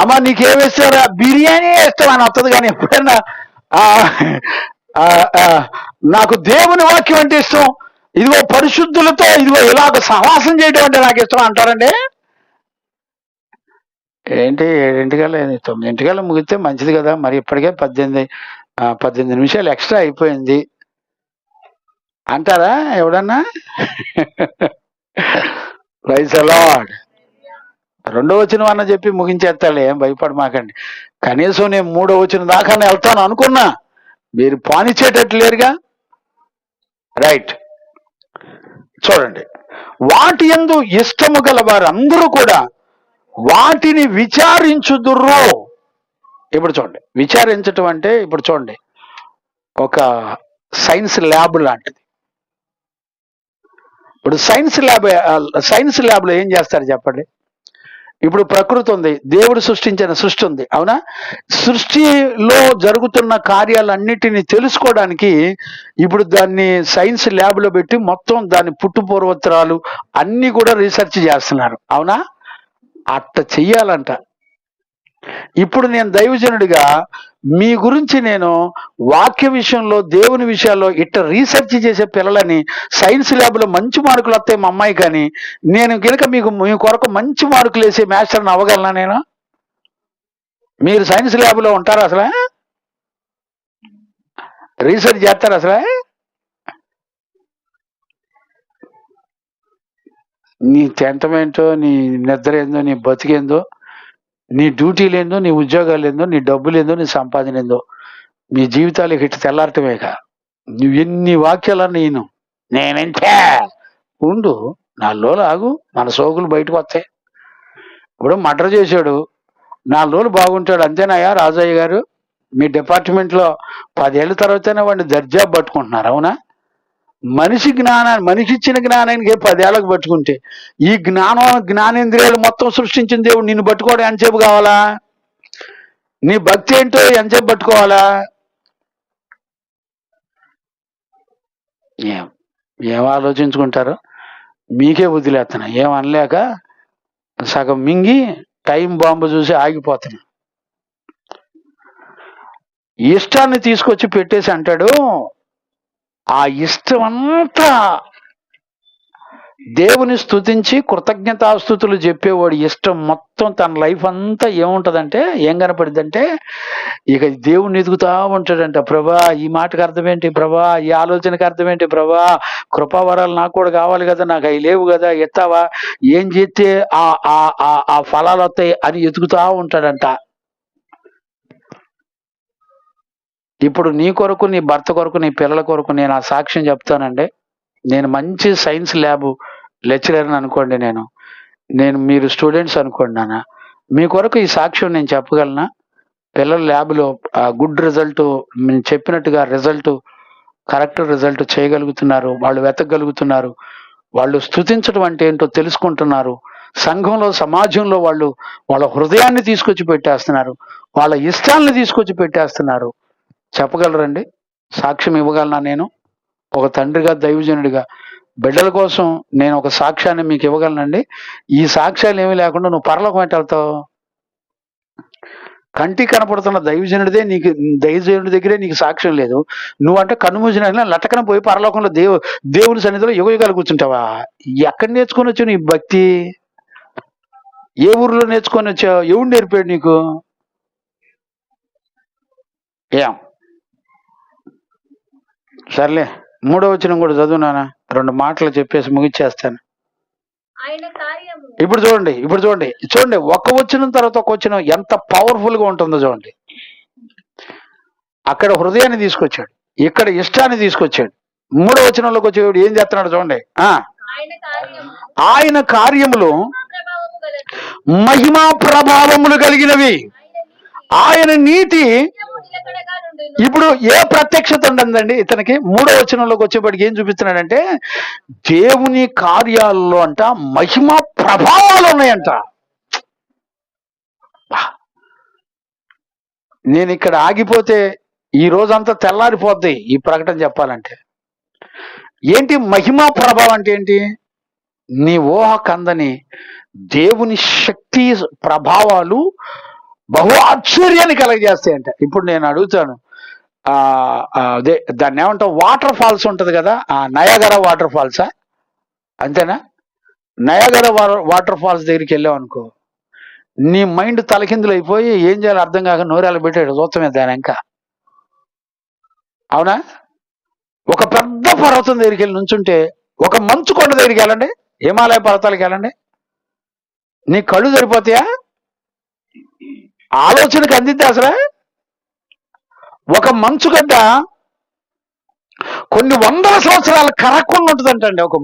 అమ్మ నీకేమి ఇస్తారా? బిర్యానీ ఇష్టం అని వస్తుంది, కానీ ఎప్పుడైనా నాకు దేవుని వాక్యం అంటే ఇష్టం, ఇదిగో పరిశుద్ధులతో ఇదిగో ఇలాగ సహవాసం చేయడం అంటే నాకు ఇష్టం అంటారండి. ఏంటి 7:00కల్లా 9:00కల్లా ముగితే మంచిది కదా, మరి ఇప్పటికే 18 నిమిషాలు ఎక్స్ట్రా అయిపోయింది అంటారా ఎవడన్నా? Praise the Lord. 2వ వచనం అన్న చెప్పి ముగించేస్తాడు, ఏం భయపడమాకండి. కనీసం నేను 3వ వచనం దాకా వెళ్తాను అనుకున్నా, మీరు పానిచ్చేటట్లు లేరుగా. రైట్, చూడండి. వాటి యందు ఇష్టము గల వారందరూ కూడా వాటిని విచారించుదురు. ఇప్పుడు చూడండి, విచారించటం అంటే ఇప్పుడు చూడండి ఒక సైన్స్ ల్యాబ్ లాంటిది. ఇప్పుడు సైన్స్ ల్యాబ్లో ఏం చేస్తారు చెప్పండి? ఇప్పుడు ప్రకృతి ఉంది, దేవుడు సృష్టించిన సృష్టి ఉంది, అవునా? సృష్టిలో జరుగుతున్న కార్యాలన్నిటినీ తెలుసుకోవడానికి ఇప్పుడు దాన్ని సైన్స్ ల్యాబ్లో పెట్టి మొత్తం దాని పుట్టుపూర్వోత్తరాలు అన్నీ కూడా రీసెర్చ్ చేస్తున్నారు, అవునా? అట్ట చెయ్యాలంట. ఇప్పుడు నేను దైవజనుడిగా మీ గురించి నేను వాక్య విషయంలో దేవుని విషయాల్లో ఇట్ట రీసెర్చ్ చేసే పిల్లలని సైన్స్ ల్యాబ్లో మంచి మార్కులు వస్తాయి మా అమ్మాయి, కానీ నేను కనుక మీ కొరకు మంచి మార్కులు వేసే మాస్టర్ని అవ్వగలనా నేను? మీరు సైన్స్ ల్యాబ్లో ఉంటారా? అసలు రీసెర్చ్ చేస్తారు? అసలు నీ తింటమేంటో, నీ నిద్ర ఏందో, నీ బతికేందో, నీ డ్యూటీలు ఏందో, నీ ఉద్యోగాలు ఏందో, నీ డబ్బులు ఏందో, నీ సంపాదన ఏందో, మీ జీవితాలు ఇటు తెల్లారటమేగా. నువ్వు ఎన్ని వాక్యాలన్నా నేనంటే ఉండు, 4 రోజులు ఆగు, మన సోకులు బయటకు వస్తాయి. ఇప్పుడు మర్డర్ చేశాడు, 4 రోజులు బాగుంటాడు అంతేనాయా రాజయ్య గారు? మీ డిపార్ట్మెంట్లో 10 ఏళ్ళ తర్వాతనే వాడిని దర్జాబు పట్టుకుంటున్నారు, అవునా? మనిషి ఇచ్చిన జ్ఞానానికి 10 ఏళ్ళకు పట్టుకుంటే ఈ జ్ఞానేంద్రియాలు మొత్తం సృష్టించిన దేవుడు నిన్ను పట్టుకోవడం ఎంతసేపు కావాలా? నీ భక్తి ఏంటో ఎంతసేపు పట్టుకోవాలా? ఏం ఆలోచించుకుంటారు? మీకే వదిలేస్తున్నా, ఏం అనలేక సగం మింగి టైం బాంబు చూసి ఆగిపోతున్నా. ఇష్టాన్ని తీసుకొచ్చి పెట్టేసి అంటాడు, ఆ ఇష్టం అంతా దేవుని స్తుతించి కృతజ్ఞతాస్తుతులు చెప్పేవాడు ఇష్టం మొత్తం తన లైఫ్ అంతా ఏముంటదంటే ఏం కనపడిద్దంటే ఇక దేవుణ్ణి ఎదుగుతా ఉంటాడంట. ప్రభా ఈ మాటకు అర్థం ఏంటి ప్రభా, ఈ ఆలోచనకు అర్థం ఏంటి ప్రభా, కృపావరాలు నాకు కూడా కావాలి కదా, నాకు అవి లేవు కదా, ఎత్తావా, ఏం చేస్తే ఆ ఫలాలు వస్తాయి అని ఎదుగుతా ఉంటాడంట. ఇప్పుడు నీ కొరకు, నీ భర్త కొరకు, నీ పిల్లల కొరకు నేను ఆ సాక్ష్యం చెప్తానండి. నేను మంచి సైన్స్ ల్యాబ్ లెక్చరర్ని అనుకోండి, నేను మీరు స్టూడెంట్స్ అనుకోండి, నాన్న మీ కొరకు ఈ సాక్ష్యం నేను చెప్పగలనా? పిల్లల ల్యాబ్లో గుడ్ రిజల్ట్, నేను చెప్పినట్టుగా కరెక్ట్ రిజల్ట్ చేయగలుగుతున్నారు, వాళ్ళు వెతకగలుగుతున్నారు, వాళ్ళు స్తుతించడం అంటే ఏంటో తెలుసుకుంటున్నారు, సంఘంలో సమాజంలో వాళ్ళు వాళ్ళ హృదయాన్ని తీసుకొచ్చి పెట్టేస్తున్నారు, వాళ్ళ ఇష్టాలను తీసుకొచ్చి పెట్టేస్తున్నారు. చెప్పగలరండి? సాక్ష్యం ఇవ్వగలనా? నేను ఒక తండ్రిగా, దైవజనుడిగా బిడ్డల కోసం నేను ఒక సాక్ష్యాన్ని మీకు ఇవ్వగలనండి. ఈ సాక్ష్యాలు ఏమీ లేకుండా నువ్వు పరలోకం ఎట్ట వెళ్తావు? కంటికి కనపడుతున్న దైవజనుడి దగ్గరే నీకు సాక్ష్యం లేదు, నువ్వంటే కన్నుమూసిన లటకన పోయి పరలోకంలో దేవుని సన్నిధిలో యుగయుగాలు కూర్చుంటావా? ఎక్కడ నేర్చుకొని వచ్చావు నీ భక్తి? ఏ ఊరిలో నేర్చుకొని వచ్చావు? ఎవడు నేర్పాడు నీకు? ఏం సర్లే, 3వ వచనం కూడా చదువునానా, 2 మాటలు చెప్పేసి ముగిచ్చేస్తాను. ఆయన కార్యము ఇప్పుడు చూడండి ఒక వచనం తర్వాత ఒక వచనం ఎంత పవర్ఫుల్ గా ఉంటుందో చూడండి. అక్కడ హృదయాన్ని తీసుకొచ్చాడు, ఇక్కడ ఇష్టాన్ని తీసుకొచ్చాడు. 3వ వచనంలోకి వచ్చేవాడు ఏం చేస్తున్నాడు చూడండి. ఆయన కార్యము ఆయన కార్యములు ప్రభావము గలది. మహిమా ప్రభావములు కలిగినవి. ఆయన నీతి నిత్యము నిలకడగా నుండును. ఇప్పుడు ఏ ప్రత్యక్షత ఉంటుందండి ఇతనికి? 3వ వచనంలోకి వచ్చేప్పటికి ఏం చూపిస్తున్నాడంటే దేవుని కార్యాలలో అంట మహిమ ప్రభావాలు ఉన్నాయంట. నేను ఇక్కడ ఆగిపోతే ఈ రోజంతా తెల్లారిపోద్ది ఈ ప్రకటన చెప్పాలంటే. ఏంటి మహిమా ప్రభావం అంటే ఏంటి? నీ ఊహ కందని దేవుని శక్తి ప్రభావాలు బహు ఆశ్చర్యాన్ని కలగజేస్తాయంట. ఇప్పుడు నేను అడుగుతాను, అదే దాన్ని ఏమంటాం, వాటర్ ఫాల్స్ ఉంటది కదా, నయాగరా వాటర్ ఫాల్సా? అంతేనా? నయాగరా వాటర్ ఫాల్స్ దగ్గరికి వెళ్ళావు అనుకో, నీ మైండ్ తలకిందులు అయిపోయి ఏం చేయాలో అర్థం కాక నోరేళ్ళు పెట్టాడు చూస్తమే దాని ఇంకా. అవునా? ఒక పెద్ద పర్వతం దగ్గరికి వెళ్ళి నుంచుంటే, ఒక మంచు కొండ దగ్గరికి వెళ్ళండి, హిమాలయ పర్వతాలకు వెళ్ళండి, నీ కళ్ళు సరిపోతాయా? ఆలోచనకు అందిద్ది అసలు. ఒక మంచుగడ్డ కొన్ని వందల సంవత్సరాలు కరగకుండా ఉంటుందంటండి. ఒక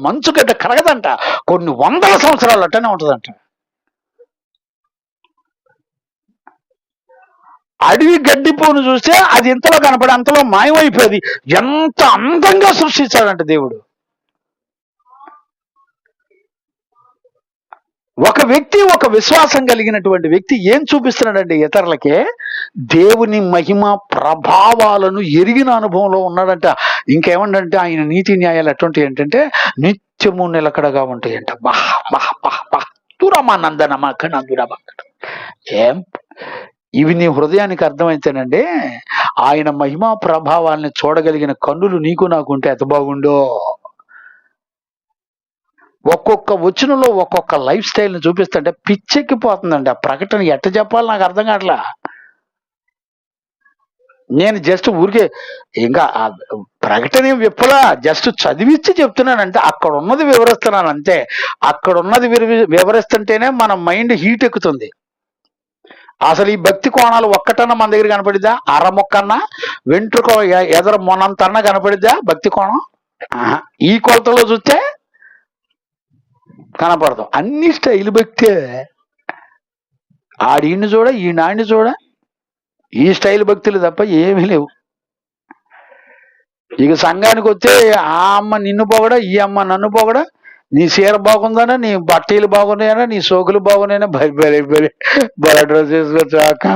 మంచుగడ్డ కరగదంట, కొన్ని వందల సంవత్సరాలు అట్టనే ఉంటుందంట. అడవి గడ్డిపోను చూస్తే అది ఇంతలో కనపడి అంతలో మాయమైపోయేది. ఎంత అందంగా సృష్టించాడంట దేవుడు. ఒక విశ్వాసం కలిగినటువంటి వ్యక్తి ఏం చూపిస్తున్నాడండి ఇతరులకే? దేవుని మహిమ ప్రభావాలను ఎరిగిన అనుభవంలో ఉన్నాడంట. ఇంకేమంటే ఆయన నీతి న్యాయాలు ఎటువంటి ఏంటంటే నిత్యము నిలకడగా ఉంటాయంట. ఏం ఇవి నీ హృదయానికి అర్థమైతేనండి ఆయన మహిమా ప్రభావాల్ని చూడగలిగిన కన్నులు నీకు నాకుంటే ఎంత బాగుండో. ఒక్కొక్క వచనంలో ఒక్కొక్క లైఫ్ స్టైల్ని చూపిస్తుంటే పిచ్చెక్కిపోతుందండి. ఆ ప్రకటన ఎట్ట చెప్పాలి నాకు అర్థం కావట్లా. నేను జస్ట్ ఊరికే ఇంకా ప్రకటన విప్పలా జస్ట్ చదివిచ్చి చెప్తున్నానంటే, అక్కడ ఉన్నది వివరిస్తున్నాను అంతే. అక్కడ ఉన్నది వివరిస్తుంటేనే మన మైండ్ హీట్ ఎక్కుతుంది. అసలు ఈ భక్తి కోణాలు ఒక్కటన్నా మన దగ్గర కనపడిద్దా? అరముక్కన్నా వెంట్రుక ఎదర మొనంతన్నా కనపడిద్దా భక్తి కోణం? ఈ కొలతలో చూస్తే కనపడతాం. అన్ని స్టైల్ భక్తే. ఆడిని చూడ, ఈ నాడిని చూడ, ఈ స్టైల్ భక్తులు తప్ప ఏమీ లేవు. ఇక సంఘానికి వస్తే ఆ అమ్మ నిన్ను పొగడ, ఈ అమ్మ నన్ను పొగడ, నీ చీర బాగుందనా, నీ బట్టలు బాగున్నాయనా, నీ సోకులు బాగున్నాయనా, బల డ్రెస్ వేసుకొచ్చాక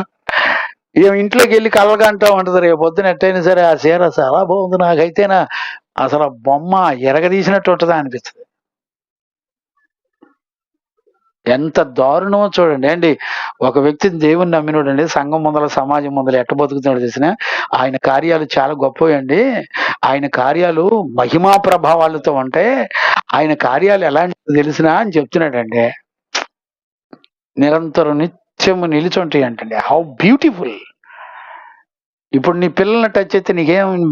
ఏం ఇంట్లోకి వెళ్ళి కళ్ళగా అంటూ ఉంటుంది. రేపు పొద్దున ఎట్టయినా సరే ఆ చీర చాలా బాగుంది, నాకైతేనా అసలు బొమ్మ ఎరగదీసినట్టు ఉంటుందా అనిపిస్తుంది. ఎంత దారుణమో చూడండి అండి. ఒక వ్యక్తిని దేవుని నమ్మినోడు అండి, సంఘం ముందల సమాజం ముందల ఎట్ట బతుకుతున్నాడు తెలిసిన, ఆయన కార్యాలు చాలా గొప్పవి అండి. ఆయన కార్యాలు మహిమా ప్రభావాలతో ఉంటే ఆయన కార్యాలు ఎలాంటి తెలిసినా అని చెప్తున్నాడండి. నిరంతరం నిత్యము నిలిచుంటాయి అంటండి. How beautiful. ఇప్పుడు నీ పిల్లల్ని టచ్ అయితే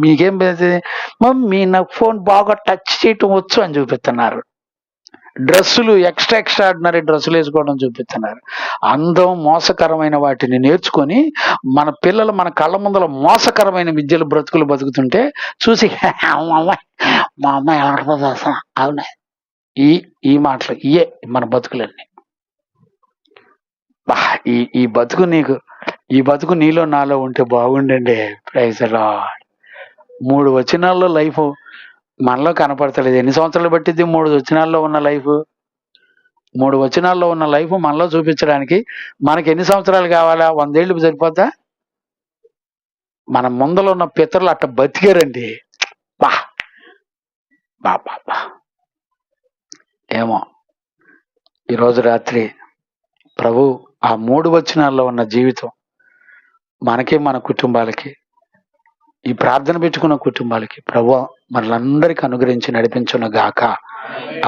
మీకేం మమ్మీ నాకు ఫోన్ బాగా టచ్ చేయటం వచ్చు అని చూపిస్తున్నారు. డ్రెస్సులు ఎక్స్ట్రాడినరీ డ్రెస్సులు వేసుకోవడం చూపిస్తున్నారు. అందం మోసకరమైన వాటిని నేర్చుకొని మన పిల్లలు మన కళ్ళ ముందర మోసకరమైన విద్యలు బ్రతుకులు బతుకుతుంటే చూసి మా అమ్మాయి ఎలా అసలు అవునా, ఈ మాటలు ఇయే మన బతుకులన్నీ. ఈ బతుకు నీలో నాలో ఉంటే బాగుండండి. Praise lord. 3 వచనాల్లో లైఫ్ మనలో కనపడతలేదు. ఎన్ని సంవత్సరాలు పట్టింది 3 వచనాల్లో ఉన్న లైఫ్? 3 వచనాల్లో ఉన్న లైఫ్ మనలో చూపించడానికి మనకి ఎన్ని సంవత్సరాలు కావాలా? 100 ఏళ్ళు సరిపోతా? మన ముందలో ఉన్న పితరులు అట్ట బతికారండి. బా బా బా బా ఏమో ఈరోజు రాత్రి ప్రభు ఆ 3 వచనాల్లో ఉన్న జీవితం మనకి, మన కుటుంబాలకి, ఈ ప్రార్థన పెట్టుకున్న కుటుంబాలకి ప్రభు మనలందరికీ అనుగ్రహించి నడిపించును గాక.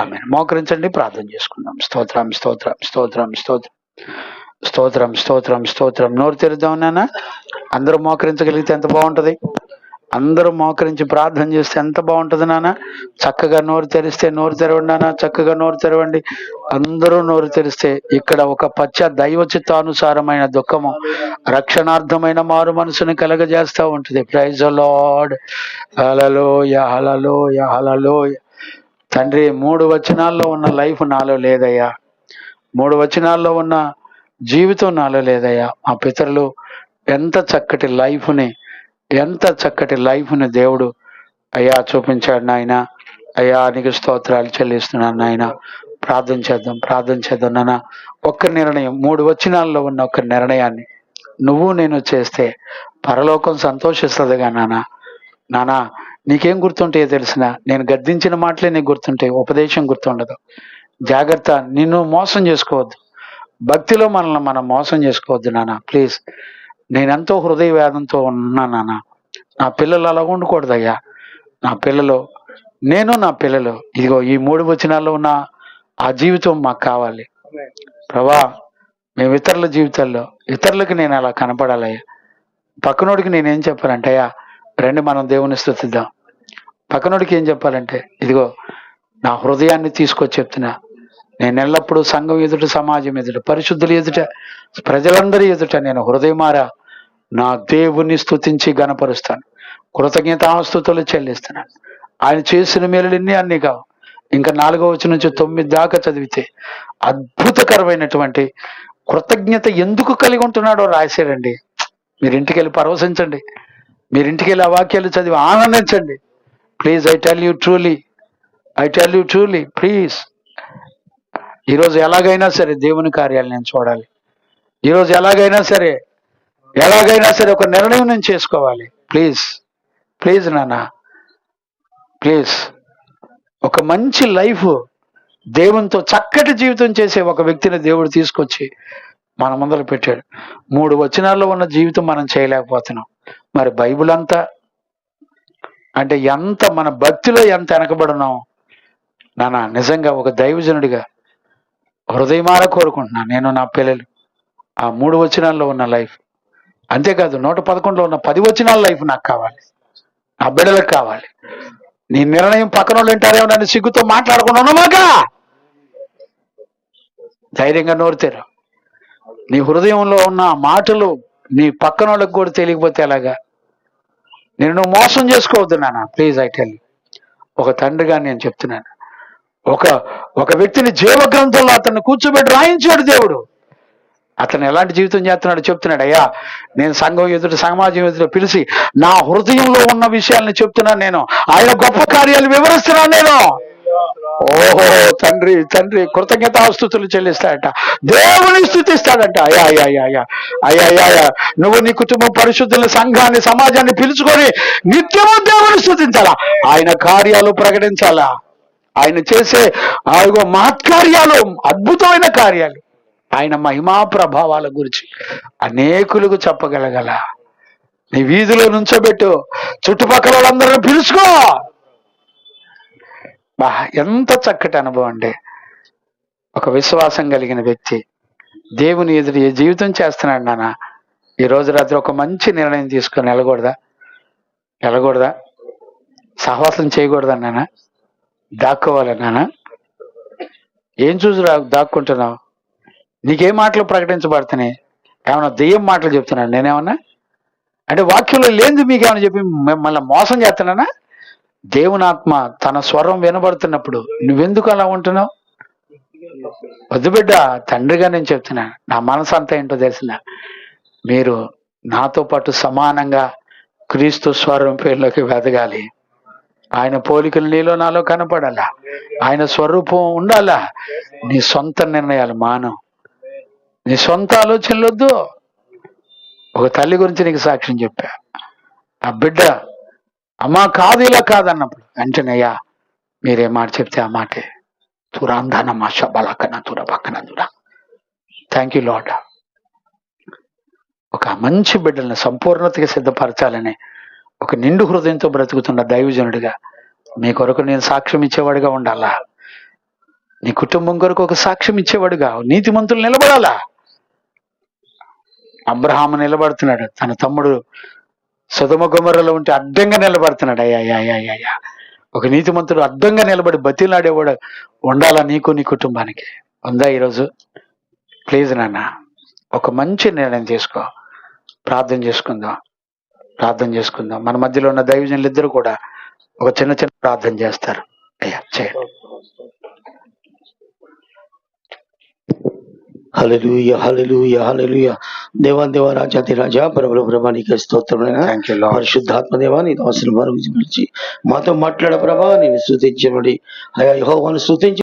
ఆమేన్. మోకరించండి, ప్రార్థన చేసుకుందాం. స్తోత్రం స్తోత్రం స్తోత్రం స్తోత్రం స్తోత్రం స్తోత్రం స్తోత్రం. నోరు తెరుద్దాం నాన్న. అందరూ మోకరించగలిగితే ఎంత బాగుంటది. అందరూ మోకరించి ప్రార్థన చేస్తే ఎంత బాగుంటుంది నాన్న. చక్కగా నోరు తెరిస్తే నోరు తెరవండి నాన్న, చక్కగా నోరు తెరవండి. అందరూ నోరు తెరిస్తే ఇక్కడ ఒక దైవ చిత్తానుసారమైన దుఃఖము రక్షణార్థమైన మారు మనసుని కలగజేస్తూ ఉంటుంది. Praise the Lord. Hallelujah, hallelujah, hallelujah. తండ్రి, 3 వచనాల్లో ఉన్న లైఫ్ నాలో లేదయ్యా. 3 వచనాల్లో ఉన్న జీవితం నాలో లేదయ్యా. మా పితరులు ఎంత చక్కటి లైఫ్ని దేవుడు అయ్యా చూపించాడు నాయన. అయ్యా నీకు స్తోత్రాలు చెల్లిస్తున్నాను నాయన. ప్రార్థన చేద్దాం నాన్న. ఒక్క నిర్ణయం, 3 వచనాల్లో ఉన్న ఒక్క నిర్ణయాన్ని నువ్వు నేను చేస్తే పరలోకం సంతోషిస్తుందిగా నానా. నీకేం గుర్తుంటాయో తెలిసిన, నేను గద్దించిన మాటలే నీకు గుర్తుంటాయి, ఉపదేశం గుర్తుండదు. జాగ్రత్త, నిన్ను మోసం చేసుకోవద్దు. భక్తిలో మనల్ని మనం మోసం చేసుకోవద్దు నాన్న. ప్లీజ్, నేనెంతో హృదయ వేదంతో ఉన్నా నాన్న. నా పిల్లలు అలా ఉండకూడదయ్యా. నా పిల్లలు, నా పిల్లలు ఇదిగో ఈ 3 వచనాల్లో ఉన్న ఆ జీవితం మాకు కావాలి ప్రభా. మేము ఇతరుల జీవితాల్లో ఇతరులకు నేను అలా కనపడాలయ్యా. పక్కనోడికి నేనేం చెప్పాలంటే, అయ్యా రండి మనం దేవుని స్తుతిద్దాం. పక్కనోడికి ఏం చెప్పాలంటే, ఇదిగో నా హృదయాన్ని తీసుకొచ్చి చెప్తున్నా. నేను ఎల్లప్పుడూ సంఘం ఎదుట, సమాజం ఎదుట, పరిశుద్ధుల ఎదుట, ప్రజలందరి ఎదుట నేను హృదయమారా నా దేవుని స్తుతించి గణపరుస్తాను. కృతజ్ఞతాస్తుతులు చెల్లిస్తున్నాను. ఆయన చేసిన మేలులన్నీ అన్నీ కావు. ఇంకా 4వ వచనం నుంచి 9 దాకా చదివితే అద్భుతకరమైనటువంటి కృతజ్ఞత ఎందుకు కలిగి ఉంటున్నాడో రాశాడండి. మీరు ఇంటికి వెళ్ళి పరవశించండి. మీరు ఇంటికి వెళ్ళి ఆ వాక్యాలు చదివి ఆనందించండి. Please, I tell you truly please. ఈరోజు ఎలాగైనా సరే దేవుని కార్యాలు నేను చూడాలి. ఈరోజు ఎలాగైనా సరే ఒక నిర్ణయం నేను చేసుకోవాలి. ప్లీజ్ నాన్న, ప్లీజ్. ఒక మంచి లైఫ్, దేవునితో చక్కటి జీవితం చేసే ఒక వ్యక్తిని దేవుడు తీసుకొచ్చి మన ముందర పెట్టాడు. 3 వచనాల్లో ఉన్న జీవితం మనం చేయలేకపోతున్నాం. మరి బైబిల్ అంతా అంటే ఎంత, మన భక్తిలో ఎంత వెనకబడున్నాం నాన్న. నిజంగా ఒక దైవజనుడిగా హృదయమారా కోరుకుంటున్నాను. నేను, నా పిల్లలు ఆ 3 వచనాల్లో ఉన్న లైఫ్, అంతేకాదు 111లో ఉన్న 10 వచనాల లైఫ్ నాకు కావాలి, నా బిడ్డలకు కావాలి. నీ నిర్ణయం పక్కన వాళ్ళు వింటారేమో, నన్ను సిగ్గుతో మాట్లాడకుండా ఉన్నామాగా. ధైర్యంగా నోరుతేరు. నీ హృదయంలో ఉన్న మాటలు నీ పక్కన వాళ్ళకి కూడా తెలియకపోతే ఎలాగా? నేను మోసం చేసుకోవద్దు నాన్న. Please, I tell you. ఒక తండ్రిగా నేను చెప్తున్నాను. ఒక వ్యక్తిని జీవ గ్రంథంలో అతన్ని కూర్చోబెట్టి రాయించాడు దేవుడు. అతను ఎలాంటి జీవితం చేస్తున్నాడు చెప్తున్నాడు. అయ్యా నేను సంఘం ఎదుట, సమాజం ఎదుట పిలిచి నా హృదయంలో ఉన్న విషయాల్ని చెప్తున్నాను. నేను ఆయన గొప్ప కార్యాలు వివరిస్తున్నాను నేను. ఓహో తండ్రి కృతజ్ఞతాస్తుతులు చెల్లిస్తాడట, దేవుని స్తుతిస్తాడట. అయ్యా నువ్వు నీ కుటుంబం, పరిశుద్ధుల సంఘాన్ని, సమాజాన్ని పిలుచుకొని నిత్యము దేవుని స్తుతించాలా. ఆయన కార్యాలు ప్రకటించాలా. ఆయన చేసే మహత్కార్యాలు, అద్భుతమైన కార్యాలు, ఆయన మహిమా ప్రభావాల గురించి అనేకులకు చెప్పగలగల. నీ వీధిలో నుంచోబెట్టు, చుట్టుపక్కల వాళ్ళందరినీ పిలుచుకో. ఎంత చక్కటి అనుభవం అండి. ఒక విశ్వాసం కలిగిన వ్యక్తి దేవుని ఎదురు ఏ జీవితం చేస్తున్నాడు నాన్న. ఈ రోజు రాత్రి ఒక మంచి నిర్ణయం తీసుకొని వెళ్ళకూడదా? సహవాసం చేయకూడదా నాన్న? దాక్కోవాలా నాన్న? ఏం చూసి దాక్కుంటున్నావు? నీకేం మాటలు ప్రకటించబడుతున్నాయి? ఏమన్నా దెయ్యం మాటలు చెప్తున్నాను నేనేమన్నా? అంటే వాక్యంలో లేనిది మీకేమన్నా చెప్పి మిమ్మల్ని మోసం చేస్తున్నానా? దేవుని ఆత్మ తన స్వరం వినబడుతున్నప్పుడు నువ్వెందుకు అలా ఉంటున్నావు? వద్దు బిడ్డ, తండ్రిగా నేను చెప్తున్నా. నా మనసు అంతా ఏంటో తెలిసిన, మీరు నాతో పాటు సమానంగా క్రీస్తు స్వరం పేరులోకి వెదగాలి. ఆయన పోలికలు నీలో నాలో కనపడాలా. ఆయన స్వరూపం ఉండాలా. నీ సొంత నిర్ణయాలు మాను, నీ సొంత ఆలోచనలు వద్దు. ఒక తల్లి గురించి నీకు సాక్ష్యం చెప్పా. ఆ బిడ్డ అమ్మా కాదు, ఇలా కాదన్నప్పుడు వెంటనయ్యా మీరే మాట చెప్తే ఆ మాటే. తురాంధానమ్మా షబలకన తుర పక్కన తుర. Thank you lord. ఒక మంచి బిడ్డల్ని సంపూర్ణతగా సిద్ధపరచాలని ఒక నిండు హృదయంతో బ్రతుకుతున్న దైవజనుడిగా మీ కొరకు నేను సాక్ష్యం ఇచ్చేవాడిగా ఉండాలా. నీ కుటుంబం కొరకు ఒక సాక్ష్యం ఇచ్చేవాడుగా, నీతిమంతులు నిలబడాలా. అబ్రహాము నిలబడుతున్నాడు. తన తమ్ముడు సొదొమ గొమొర్రాలో ఉంటే అడ్డంగా నిలబడుతున్నాడు. అయ్యా ఒక నీతిమంతుడు అడ్డంగా నిలబడి బతిలాడేవాడు ఉండాలా నీకు నీ కుటుంబానికి? ఉందా ఈరోజు? ప్లీజ్ నాన్న, ఒక మంచి నిర్ణయం తీసుకో. ప్రార్థన చేసుకుందాం. మన మధ్యలో ఉన్న దైవజనులు ఇద్దరు కూడా ఒక చిన్న ప్రార్థన చేస్తారు. అయ్యా చేయండి. హల్లెలూయా హల్లెలూయా హల్లెలూయా. దేవా రాజాది రాజా ప్రభుల ప్రభా నీకే స్తోత్రమైన Thank you, Lord. పరిశుద్ధాత్మ దేవా నీ దాసుని వారు పిలిచి మాతో మాట్లాడ ప్రభా నేను స్తుతించబడి అయా యెహోవాను స్తుతించి